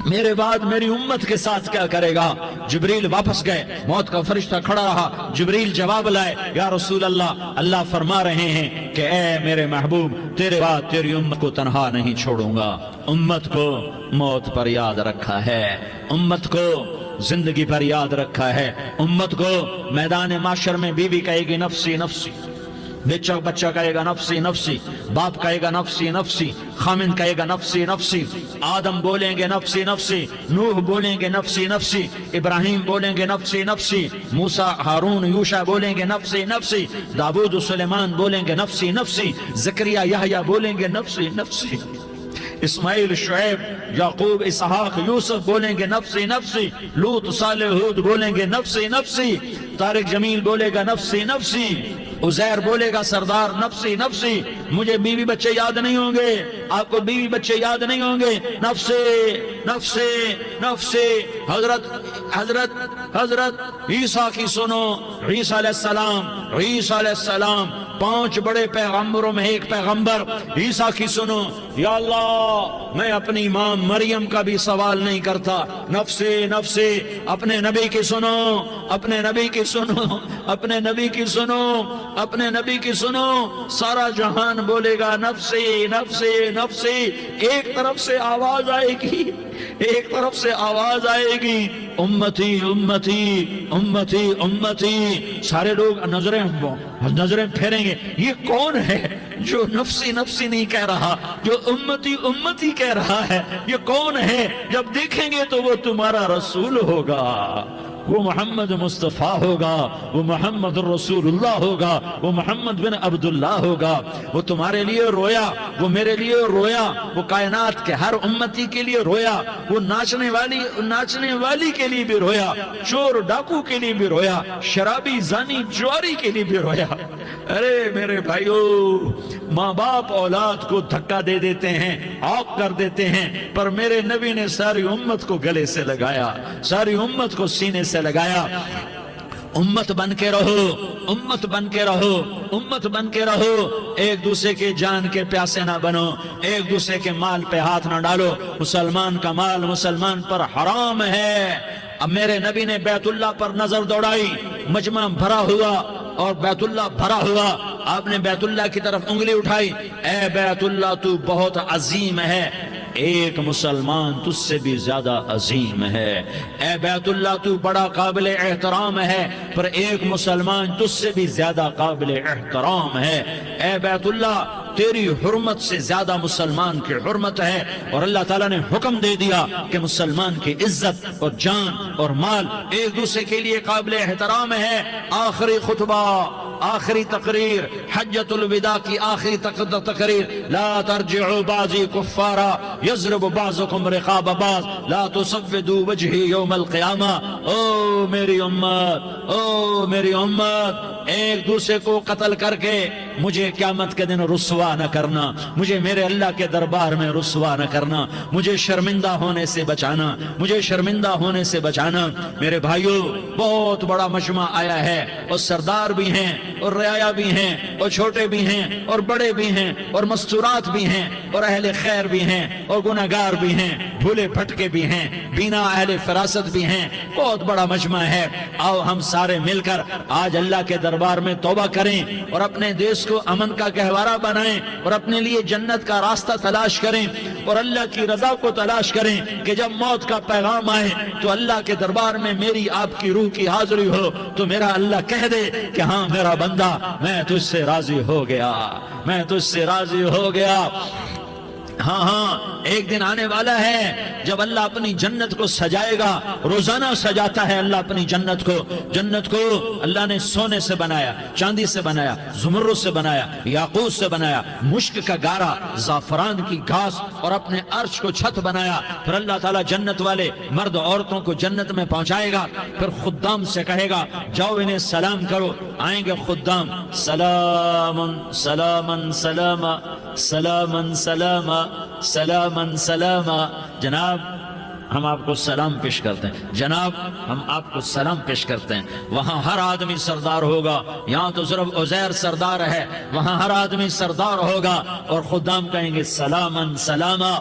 میرے بعد میری امت کے ساتھ کیا کرے گا۔ جبریل واپس گئے، موت کا فرشتہ کھڑا رہا، جبریل جواب لائے یا رسول اللہ فرما رہے ہیں کہ اے میرے محبوب تیرے بعد تیری امت کو تنہا نہیں چھوڑوں گا، امت کو موت پر یاد رکھا ہے، امت کو زندگی پر یاد رکھا ہے، امت کو میدان معاشر میں بیوی کہے گی نفسی نفسی، بچہ کہے گا نفسی نفسی، باپ کہے گا نفسی نفسی، خامن کہے گا نفسی نفسی، آدم بولیں گے نفسی نفسی، نوح بولیں گے نفسی نفسی، ابراہیم بولیں گے نفسی نفسی، موسیٰ ہارون یوشع بولیں گے نفسی نفسی، داؤد سلیمان بولیں گے نفسی نفسی، زکریا یحییٰ بولیں گے نفسی نفسی، اسماعیل شعیب یعقوب اسحاق یوسف بولیں گے نفسی نفسی، لوط صالح ہود بولیں گے نفسی نفسی، طارق جمیل بولے گا نفسی نفسی، عزیر بولے گا سردار نفسی نفسی، مجھے بیوی بچے یاد نہیں ہوں گے، آپ کو بیوی بچے یاد نہیں ہوں گے، نفسی نفسی نفسی۔ حضرت عیسیٰ کی سنو، عیسیٰ علیہ السلام 5 بڑے پیغمبروں میں ایک پیغمبر، عیسیٰ کی سنو، یا اللہ میں اپنی ماں مریم کا بھی سوال نہیں کرتا، نفسی نفسی، اپنے نبی کی سنو، اپنے نبی کی سنو، اپنے نبی کی سنو، اپنے نبی کی سنو، سارا جہان بولے گا نفسی نفسی نفسی، ایک طرف سے آواز آئے گی، ایک طرف سے آواز آئے گی امتی امتی امتی امتی، سارے لوگ نظریں پھیریں گے، یہ کون ہے جو نفسی نفسی نہیں کہہ رہا، جو امتی امتی کہہ رہا ہے، یہ کون ہے؟ جب دیکھیں گے تو وہ تمہارا رسول ہوگا، وہ محمد مصطفیٰ ہوگا، وہ محمد رسول اللہ ہوگا، وہ محمد بن عبداللہ ہوگا، وہ تمہارے لیے رویا، وہ میرے لیے رویا، وہ کائنات کے ہر امتی کے لیے رویا، وہ ناچنے والی کے لیے بھی رویا، چور ڈاکو کے لیے بھی رویا، شرابی زانی جواری کے لیے بھی رویا۔ ارے میرے بھائیو، ماں باپ اولاد کو دھکا دے دیتے ہیں، عاق کر دیتے ہیں، پر میرے نبی نے ساری امت کو گلے سے لگایا، ساری امت کو سینے سے لگایا۔ امت بن کے رہو، امت بن کے رہو، امت بن کے رہو، ایک دوسرے کے جان کے پیاسے نہ بنو، ایک دوسرے کے مال پہ ہاتھ نہ ڈالو، مسلمان کا مال مسلمان پر حرام ہے۔ اب میرے نبی نے بیت اللہ پر نظر دوڑائی، مجمع بھرا ہوا اور بیت اللہ بھرا ہوا، آپ نے بیت اللہ کی طرف انگلی اٹھائی، اے بیت اللہ تو بہت عظیم ہے، ایک مسلمان تجھ سے بھی زیادہ عظیم ہے، اے بیت اللہ تو بڑا قابل احترام ہے، پر ایک مسلمان تجھ سے بھی زیادہ قابل احترام ہے، اے بیت اللہ تیری حرمت سے زیادہ مسلمان کی حرمت ہے، اور اللہ تعالیٰ نے حکم دے دیا کہ مسلمان کی عزت اور جان اور مال ایک دوسرے کے لیے قابل احترام ہے۔ آخری خطبہ، آخری تقریر، حجۃ الوداع کی آخری تقریر، لا ترجعوا بعضی کفارا یضرب بعضکم رقاب بعض لا تسودوا وجہی یوم القیامہ۔ او میری امت، او میری امت، ایک دوسرے کو قتل کر کے مجھے قیامت کے دن رسوا نہ کرنا، مجھے میرے اللہ کے دربار میں رسوا نہ کرنا، مجھے شرمندہ ہونے سے بچانا، مجھے شرمندہ ہونے سے بچانا۔ میرے بھائیو، بہت بڑا مجمع آیا ہے، اور سردار بھی ہیں اور رعایا بھی ہیں اور چھوٹے بھی ہیں اور بڑے بھی ہیں اور مستورات بھی ہیں اور اہل خیر بھی ہیں اور گناہگار بھی ہیں، بھولے بھٹکے بھی ہیں، بینا اہل فراست بھی ہیں، بہت بڑا مجمع ہے۔ آؤ ہم سارے مل کر آج اللہ کے دربار میں توبہ کریں اور اپنے دیش کو امن کا گہوارہ بنائیں اور اپنے لیے جنت کا راستہ تلاش کریں اور اللہ کی رضا کو تلاش کریں کہ جب موت کا پیغام آئے تو اللہ کے دربار میں میری آپ کی روح کی حاضری ہو تو میرا اللہ کہہ دے کہ ہاں میرا بندہ، میں تجھ سے راضی ہو گیا، میں تجھ سے راضی ہو گیا۔ ہاں ہاں، ایک دن آنے والا ہے جب اللہ اپنی جنت کو سجائے گا، روزانہ سجاتا ہے اللہ اپنی جنت کو۔ جنت کو اللہ نے سونے سے بنایا، چاندی سے بنایا، زمرد سے بنایا، یاقوت سے بنایا، مشک کا گارا، زعفران کی گھاس اور اپنے عرش کو چھت بنایا۔ پھر اللہ تعالیٰ جنت والے مرد عورتوں کو جنت میں پہنچائے گا، پھر خدام سے کہے گا جاؤ انہیں سلام کرو۔ آئیں گے خدام، سلام سلام سلام سلام سلام سلام سلام، جناب ہم آپ کو سلام پیش کرتے ہیں، جناب ہم آپ کو سلام پیش کرتے ہیں۔ وہاں ہر آدمی سردار ہوگا، یہاں تو صرف عزیر سردار ہے، وہاں ہر آدمی سردار ہوگا، اور خدام کہیں گے سلامن سلاما،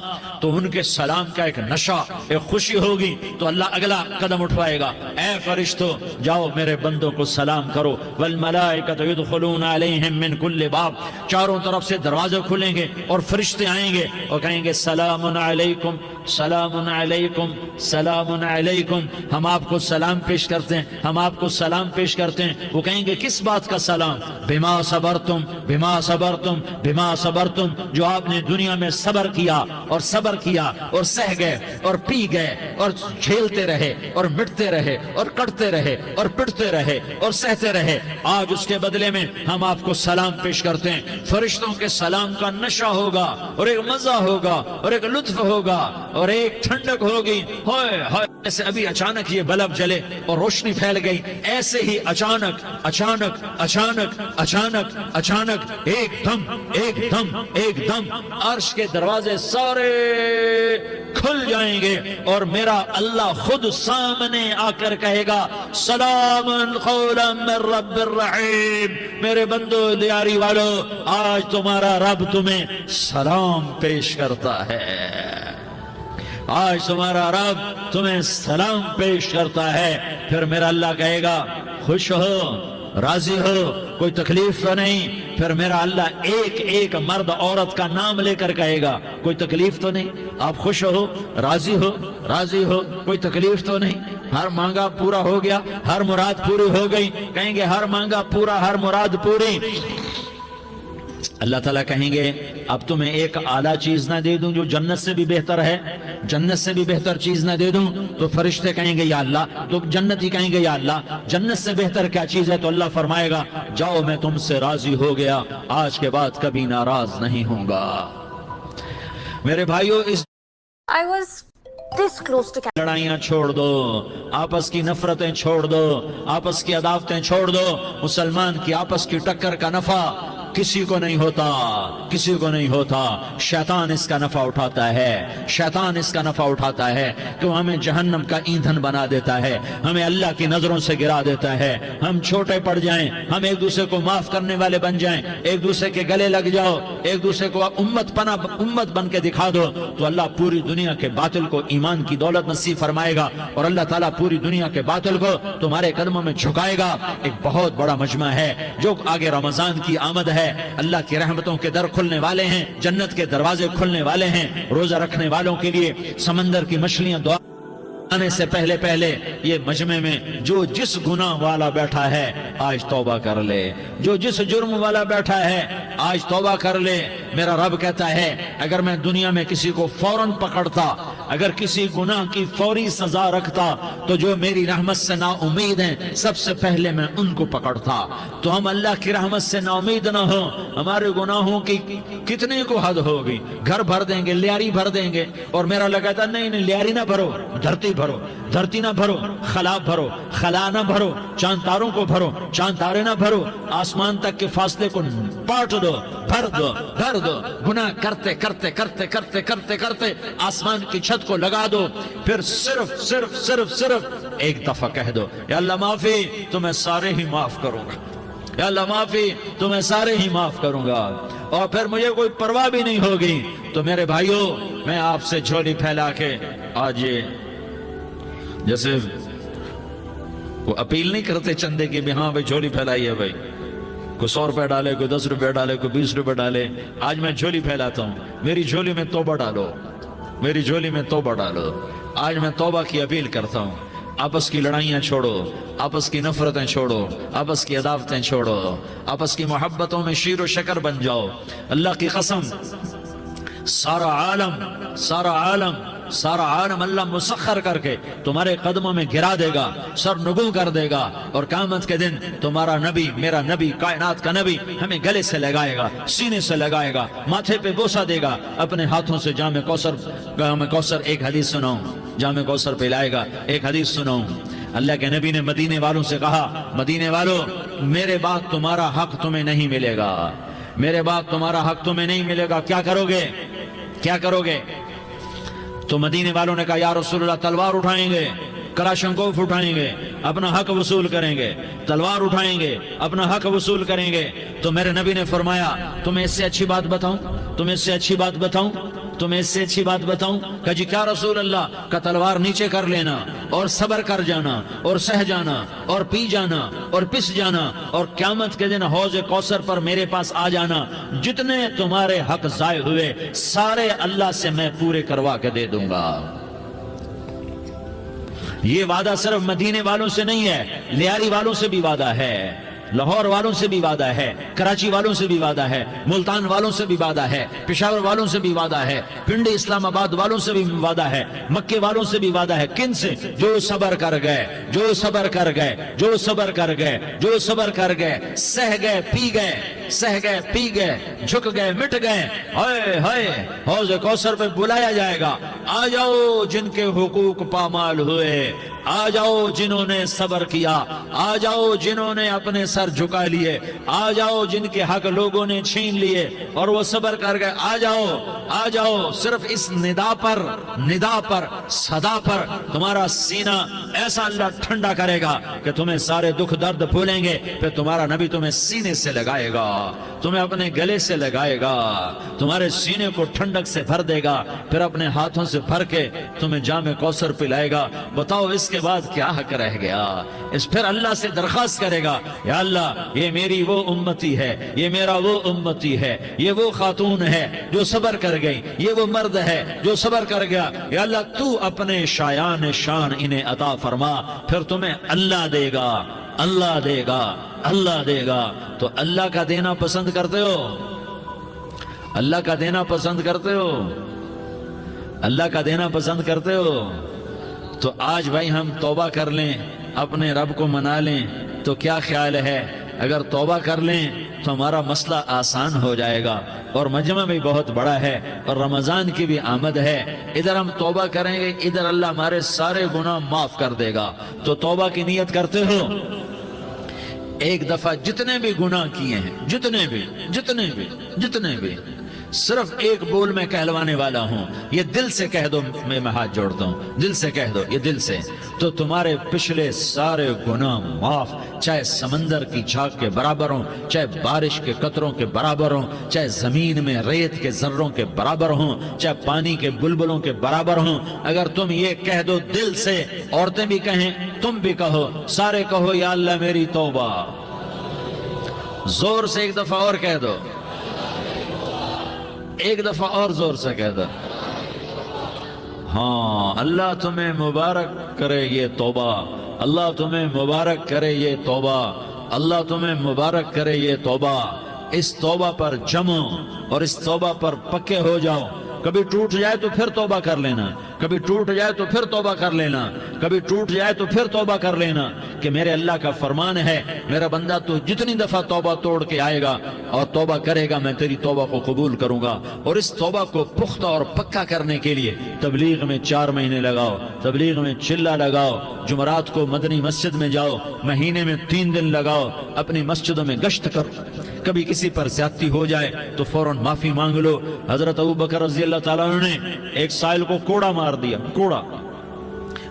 تو ان کے سلام کا ایک نشہ، ایک خوشی ہوگی، تو اللہ اگلا قدم اٹھوائے گا، اے فرشتو جاؤ میرے بندوں کو سلام کرو، والملائکۃ یدخلون علیہم من کل باب، چاروں طرف سے دروازے کھلیں گے اور فرشتے آئیں گے اور کہیں گے سلام علیکم سلام علیکم سلام علیکم، ہم آپ کو سلام پیش کرتے ہیں، ہم آپ کو سلام پیش کرتے ہیں۔ وہ کہیں گے کس بات کا سلام؟ بما صبرتم بما صبرتم بما صبرتم، جو آپ نے دنیا میں صبر کیا اور صبر کیا اور سہ گئے اور پی گئے اور جھیلتے رہے اور مٹتے رہے اور کٹتے رہے اور پٹتے رہے اور سہتے رہے، آج اس کے بدلے میں ہم آپ کو سلام پیش کرتے ہیں۔ فرشتوں کے سلام کا نشہ ہوگا اور ایک مزہ ہوگا اور ایک لطف ہوگا، اور ایک ٹھنڈک ہوگی، ہوئے ہوئے ایسے ابھی اچانک یہ بلب جلے اور روشنی پھیل گئی، ایسے ہی اچانک اچانک اچانک اچانک اچانک ایک دم ایک دم ایک دم عرش کے دروازے سارے کھل جائیں گے اور میرا اللہ خود سامنے آ کر کہے گا سلام قولا من رب الرحیم، میرے بندو دیاری والو آج تمہارا رب تمہیں سلام پیش کرتا ہے، آج تمہارا رب تمہیں سلام پیش کرتا ہے۔ پھر میرا اللہ کہے گا خوش ہو، راضی ہو، کوئی تکلیف تو نہیں؟ پھر میرا اللہ ایک ایک مرد عورت کا نام لے کر کہے گا کوئی تکلیف تو نہیں؟ آپ خوش ہو، راضی ہو، راضی ہو، کوئی تکلیف تو نہیں؟ ہر مانگا پورا ہو گیا، ہر مراد پوری ہو گئی؟ کہیں گے ہر مانگا پورا، ہر مراد پوری۔ اللہ تعالیٰ کہیں گے اب تمہیں ایک اعلیٰ چیز نہ دے دوں جو جنت سے بھی بہتر ہے؟ جنت سے بھی بہتر چیز نہ دے دوں؟ تو فرشتے کہیں گے یا اللہ، تو جنتی کہیں گے یا اللہ جنت سے بہتر کیا چیز ہے؟ تو اللہ فرمائے گا جاؤ میں تم سے راضی ہو گیا، آج کے بعد کبھی ناراض نہیں ہوں گا۔ میرے بھائیو اس I was this close to لڑائیاں چھوڑ دو، آپس کی نفرتیں چھوڑ دو، آپس کی عداوتیں چھوڑ دو۔ مسلمان کی آپس کی ٹکر کا نفع کسی کو نہیں ہوتا، کسی کو نہیں ہوتا۔ شیطان اس کا نفع اٹھاتا ہے، شیطان اس کا نفع اٹھاتا ہے کہ وہ ہمیں جہنم کا ایندھن بنا دیتا ہے، ہمیں اللہ کی نظروں سے گرا دیتا ہے، ہم چھوٹے پڑ جائیں، ہم ایک دوسرے کو معاف کرنے والے بن جائیں، ایک دوسرے کے گلے لگ جاؤ، ایک دوسرے کو امت بن کے دکھا دو، تو اللہ پوری دنیا کے باطل کو ایمان کی دولت نصیب فرمائے گا، اور اللہ تعالیٰ پوری دنیا کے باطل کو تمہارے قدموں میں جھکائے گا۔ ایک بہت بڑا مجمع ہے جو آگے رمضان کی آمد ہے، اللہ کی رحمتوں کے در کھلنے والے ہیں، جنت کے دروازے کھلنے والے ہیں، روزہ رکھنے والوں کے لیے سمندر کی مچھلیاں دعا آنے سے پہلے پہلے یہ مجمع میں جو جس گناہ والا بیٹھا ہے آج توبہ کر لے، جو جس جرم والا بیٹھا ہے آج توبہ کر لے۔ میرا رب کہتا ہے اگر میں دنیا میں کسی کو فوراً پکڑتا، اگر کسی گناہ کی فوری سزا رکھتا تو جو میری رحمت سے نا امید ہیں سب سے پہلے میں ان کو پکڑتا۔ تو ہم اللہ کی رحمت سے نا امید نہ ہوں، ہمارے گناہوں کی کتنے کو حد ہوگی، گھر بھر دیں گے، لیاری بھر دیں گے، اور میرا اللہ کہتا نہیں نہیں لیاری نہ بھرو، دھرتی بھرو، دھرتی نہ بھرو، خلا بھرو، خلا نہ بھرو، چاند تاروں کو بھرو، چاند تارے نہ بھرو، آسمان تک کے فاصلے کو پاٹ دو، بھر دو، بھر دو، گناہ کرتے کرتے کرتے کرتے کرتے کرتے آسمان کی چھت کو لگا دو، پھر صرف صرف صرف صرف ایک دفعہ کہہ دو یا اللہ معافی، تو میں سارے ہی معاف کروں گا، یا اللہ معافی، تو میں سارے ہی معاف کروں گا، اور پھر مجھے کوئی پرواہ بھی نہیں ہوگی۔ تو میرے بھائیوں میں آپ سے جھولی پھیلا کے آج یہ جیسے وہ اپیل نہیں کرتے چندے کی بھی ہاں بھائی جھولی پھیلائی ہے، بھائی کوئی 100 روپے ڈالے، کوئی 10 روپے ڈالے، کوئی 20 روپے ڈالے، آج میں جھولی پھیلاتا ہوں، میری جھولی میں توبہ ڈالو، میری جھولی میں توبہ ڈالو۔ آج میں توبہ کی اپیل کرتا ہوں، آپس کی لڑائیاں چھوڑو، آپس کی نفرتیں چھوڑو، آپس کی عداوتیں چھوڑو، آپس کی محبتوں میں شیر و شکر بن جاؤ۔ اللہ کی قسم سارا عالم اللہ مسخر کر کے تمہارے قدموں میں گرا دے گا، سر نگوں کر دے گا، اور قیامت کے دن تمہارا نبی، میرا نبی، کائنات کا نبی ہمیں گلے سے لگائے گا، سینے سے لگائے گا، ماتھے پہ بوسہ دے گا، اپنے ہاتھوں سے جام کوثر ایک حدیث سناؤں، جام کوثر پہ لائے گا، ایک حدیث سناؤں۔ اللہ کے نبی نے مدینے والوں سے کہا مدینے والوں میرے بعد تمہارا حق تمہیں نہیں ملے گا، میرے بعد تمہارا حق تمہیں نہیں ملے گا، کیا کرو گے؟ کیا کرو گے؟ تو مدینے والوں نے کہا یا رسول اللہ تلوار اٹھائیں گے، کراشنکوف اٹھائیں گے، اپنا حق وصول کریں گے، تلوار اٹھائیں گے، اپنا حق وصول کریں گے۔ تو میرے نبی نے فرمایا تمہیں اس سے اچھی بات بتاؤں، تمہیں اس سے اچھی بات بتاؤں، تمہیں اس سے اچھی بات بتاؤں؟ کہا جی کیا رسول اللہ؟ کا تلوار نیچے کر لینا اور صبر کر جانا اور سہ جانا اور پی جانا اور پس جانا، اور قیامت کے دن حوض کوثر پر میرے پاس آ جانا، جتنے تمہارے حق ضائع ہوئے سارے اللہ سے میں پورے کروا کے دے دوں گا۔ یہ وعدہ صرف مدینے والوں سے نہیں ہے، لیاری والوں سے بھی وعدہ ہے، لاہور والوں سے بھی وعدہ ہے، کراچی والوں سے بھی وعدہ ہے، ملتان والوں سے بھی وعدہ ہے، پشاور والوں سے بھی وعدہ ہے، پنڈی اسلام آباد والوں سے بھی وعدہ ہے، مکے والوں سے بھی وعدہ ہے۔ کن سے؟ جو صبر کر گئے، جو صبر کر گئے، جو صبر کر گئے، جو صبر کر گئے، سہ گئے پی گئے، سہ گئے پی گئے، جھک گئے مٹ گئے۔ ہائے ہائے، حوض کوثر پہ بلایا جائے گا، آ جاؤ جن کے حقوق پامال ہوئے، آ جاؤ جنہوں نے صبر کیا، آ جاؤ جنہوں نے اپنے سر جھکا لیے، آ جاؤ جن کے حق لوگوں نے چھین لیے اور وہ صبر کر گئے، آ جاؤ آ جاؤ۔ صرف اس ندا پر صدا پر تمہارا سینہ ایسا اللہ ٹھنڈا کرے گا کہ تمہیں سارے دکھ درد بھولیں گے، پھر تمہارا نبی تمہیں سینے سے لگائے گا، تمہیں اپنے گلے سے لگائے گا، تمہارے سینے کو ٹھنڈک سے بھر دے گا، پھر اپنے ہاتھوں سے بھر کے تمہیں جام کوثر پلائے گا۔ بتاؤ اس کے بعد کیا حق رہ گیا؟ اس پھر اللہ سے درخواست کرے گا، یا اللہ یہ میری وہ امتی ہے، یہ میرا وہ امتی ہے، یہ وہ خاتون ہے جو صبر کر گئی، یہ وہ مرد ہے جو صبر کر گیا، یا اللہ تو اپنے شایان شان انہیں عطا فرما، پھر تمہیں اللہ دے گا، اللہ دے گا، اللہ دے گا۔ تو اللہ کا دینا پسند کرتے ہو؟ اللہ کا دینا پسند کرتے ہو؟ اللہ کا دینا پسند کرتے ہو؟ تو آج بھائی ہم توبہ کر لیں، اپنے رب کو منا لیں، تو کیا خیال ہے؟ اگر توبہ کر لیں تو ہمارا مسئلہ آسان ہو جائے گا، اور مجمع بھی بہت بڑا ہے اور رمضان کی بھی آمد ہے، ادھر ہم توبہ کریں گے، ادھر اللہ ہمارے سارے گناہ معاف کر دے گا۔ تو توبہ کی نیت کرتے ہو؟ ایک دفعہ جتنے بھی گناہ کیے ہیں، جتنے بھی صرف ایک بول میں کہلوانے والا ہوں، یہ دل سے کہہ دو، میں ہاتھ جوڑتا ہوں، دل سے کہہ دو، یہ دل سے، تو تمہارے پچھلے سارے گناہ معاف، چاہے سمندر کی جھاگ کے برابر ہوں، چاہے بارش کے قطروں کے برابر ہوں، چاہے زمین میں ریت کے ذروں کے برابر ہوں، چاہے پانی کے بلبلوں کے برابر ہوں۔ اگر تم یہ کہہ دو دل سے، عورتیں بھی کہیں، تم بھی کہو، سارے کہو، یا اللہ میری توبہ۔ زور سے ایک دفعہ اور کہہ دو، ایک دفعہ اور زور سے کہہ دو۔ ہاں، اللہ تمہیں مبارک کرے یہ توبہ، اللہ تمہیں مبارک کرے یہ توبہ، اللہ تمہیں مبارک کرے یہ توبہ۔ اس توبہ پر جمو اور اس توبہ پر پکے ہو جاؤ۔ کبھی ٹوٹ جائے تو پھر توبہ کر لینا، کبھی ٹوٹ جائے تو پھر توبہ کر لینا، کبھی ٹوٹ جائے تو پھر توبہ کر لینا، کہ میرے اللہ کا فرمان ہے، میرا بندہ تو جتنی دفعہ توبہ توڑ کے آئے گا اور توبہ کرے گا، میں تیری توبہ کو قبول کروں گا۔ اور اس توبہ کو پختہ اور پکا کرنے کے لیے تبلیغ میں 4 مہینے لگاؤ، تبلیغ میں چلہ لگاؤ، جمعرات کو مدنی مسجد میں جاؤ، مہینے میں 3 دن لگاؤ، اپنی مسجدوں میں گشت کرو۔ کبھی کسی پر زیادتی ہو جائے تو فوراً معافی مانگ لو۔ حضرت ابوبکر رضی اللہ تعالیٰ عنہ نے ایک سائل کو کوڑا مار دیا، کوڑا،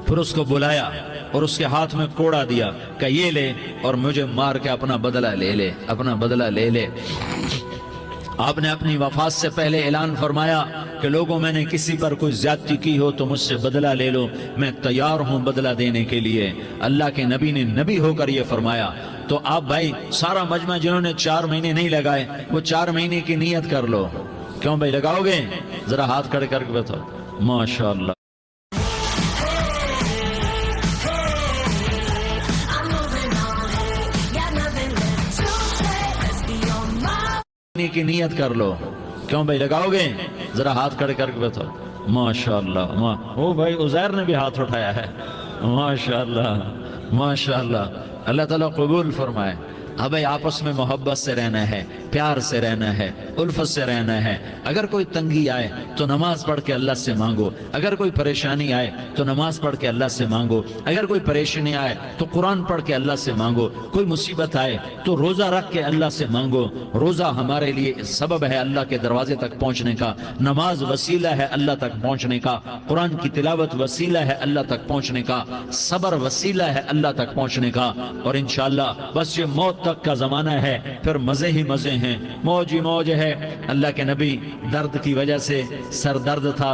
پھر اس کو بلایا اور اس کے ہاتھ میں کوڑا دیا کہ یہ لے اور مجھے مار کے اپنا بدلہ لے لے، اپنا بدلہ لے لے۔ آپ نے اپنی وفات سے پہلے اعلان فرمایا کہ لوگوں، میں نے کسی پر کوئی زیادتی کی ہو تو مجھ سے بدلہ لے لو، میں تیار ہوں بدلہ دینے کے لیے۔ اللہ کے نبی نے نبی ہو کر یہ فرمایا۔ تو آپ بھائی سارا مجمع جنہوں نے 4 مہینے نہیں لگائے، وہ 4 مہینے کی نیت کر لو۔ کیوں بھائی لگاؤ گے؟ ذرا ہاتھ کھڑے کر کے بتاؤ۔ ماشاءاللہ۔ کی نیت کر لو۔ کیوں بھائی لگاؤ گے؟ ذرا ہاتھ کھڑے کر کے بتاؤ۔ ماشاءاللہ۔ او بھائی عزیر نے بھی ہاتھ اٹھایا ہے۔ ماشاءاللہ ماشاءاللہ، اللہ تعالیٰ قبول فرمائے۔ اب بھائی آپس میں محبت سے رہنا ہے، پیار سے رہنا ہے، الفت سے رہنا ہے۔ اگر کوئی تنگی آئے تو نماز پڑھ کے اللہ سے مانگو، اگر کوئی پریشانی آئے تو نماز پڑھ کے اللہ سے مانگو، اگر کوئی پریشانی آئے تو قرآن پڑھ کے اللہ سے مانگو، کوئی مصیبت آئے تو روزہ رکھ کے اللہ سے مانگو۔ روزہ ہمارے لیے سبب ہے اللہ کے دروازے تک پہنچنے کا، نماز وسیلہ ہے اللہ تک پہنچنے کا، قرآن کی تلاوت وسیلہ ہے اللہ تک پہنچنے کا، صبر وسیلہ ہے اللہ تک پہنچنے کا۔ اور انشاءاللہ بس یہ موت تک کا زمانہ ہے، پھر مزے ہی مزے ہیں، موج ہی موج ہے۔ اللہ کے نبی درد کی وجہ سے، سر درد تھا،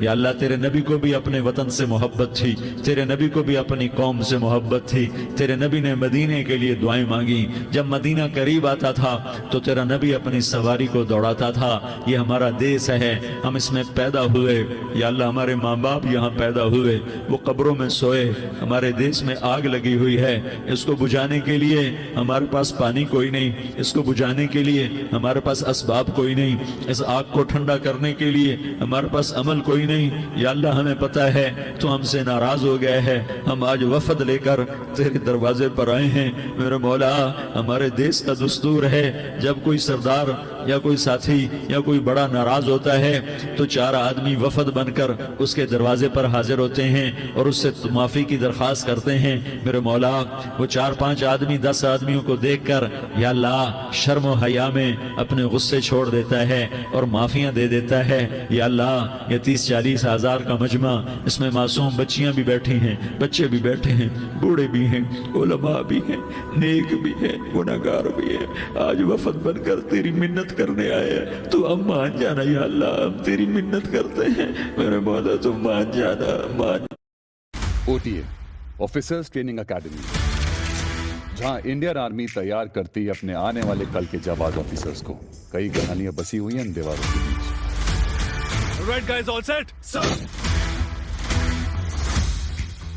یا اللہ تیرے نبی کو بھی اپنے وطن سے محبت تھی, تیرے نبی کو بھی اپنی قوم سے محبت تھی. تیرے نبی نے مدینے کے لیے دعائیں مانگی. جب مدینہ قریب آتا تھا تو تیرا نبی اپنی سواری کو دوڑاتا تھا. یہ ہمارا دیس ہے, ہم اس میں پیدا ہوئے. یا اللہ ہمارے ماں باپ یہاں پیدا ہوئے, وہ قبروں میں سوئے. ہمارے دیس میں آگ لگی ہوئی ہے, اس کو بجھانے کے لیے ہمارے پاس پانی کوئی نہیں, اس کو بجھانے کے لیے ہمارے پاس اسباب کوئی نہیں, اس آگ کو ٹھنڈا کرنے کے لیے ہمارے پاس عمل کوئی نہیں. یا اللہ ہمیں پتہ ہے تو ہم سے ناراض ہو گئے ہے. ہم آج وفد لے کر تیرے دروازے پر آئے ہیں. میرے مولا, ہمارے دیس کا دستور ہے جب کوئی سردار یا کوئی ساتھی یا کوئی بڑا ناراض ہوتا ہے تو 4 آدمی وفد بن کر اس کے دروازے پر حاضر ہوتے ہیں اور اس سے معافی کی درخواست کرتے ہیں. میرے مولا, وہ 4-5 آدمی 10 آدمیوں کو دیکھ کر یا اللہ شرم و حیا میں اپنے غصے چھوڑ دیتا ہے اور معافیاں دے دیتا ہے. یا اللہ یہ 30-40 ہزار کا مجمع, اس میں معصوم بچیاں بھی بیٹھی ہیں, بچے بھی بیٹھے ہیں, بوڑھے بھی ہیں, علماء بھی ہیں, نیک بھی ہیں, گناہگار بھی ہیں. آج وفد بن کر تیری منت کرنے آئے, تو اب مان جانا. یا اللہ ہم تیری منت کرتے ہیں. میرے مولا تو مان جانا, مان. OTA آفیسرز ٹریننگ اکیڈمی, جہاں انڈین آرمی تیار کرتی ہے اپنے آنے والے کل کے جواز آفیسرز کو. کئی کہانیاں بسی ہوئی ہیں ان دیواروں کے بیچ. Alright guys, all set? Sir.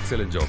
Excellent job.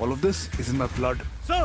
all of this is in my blood. Sir.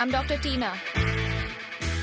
I'm Dr. Tina.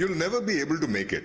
You'll never be able to make it.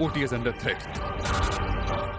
OTA is under threat.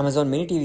Amazon Mini TV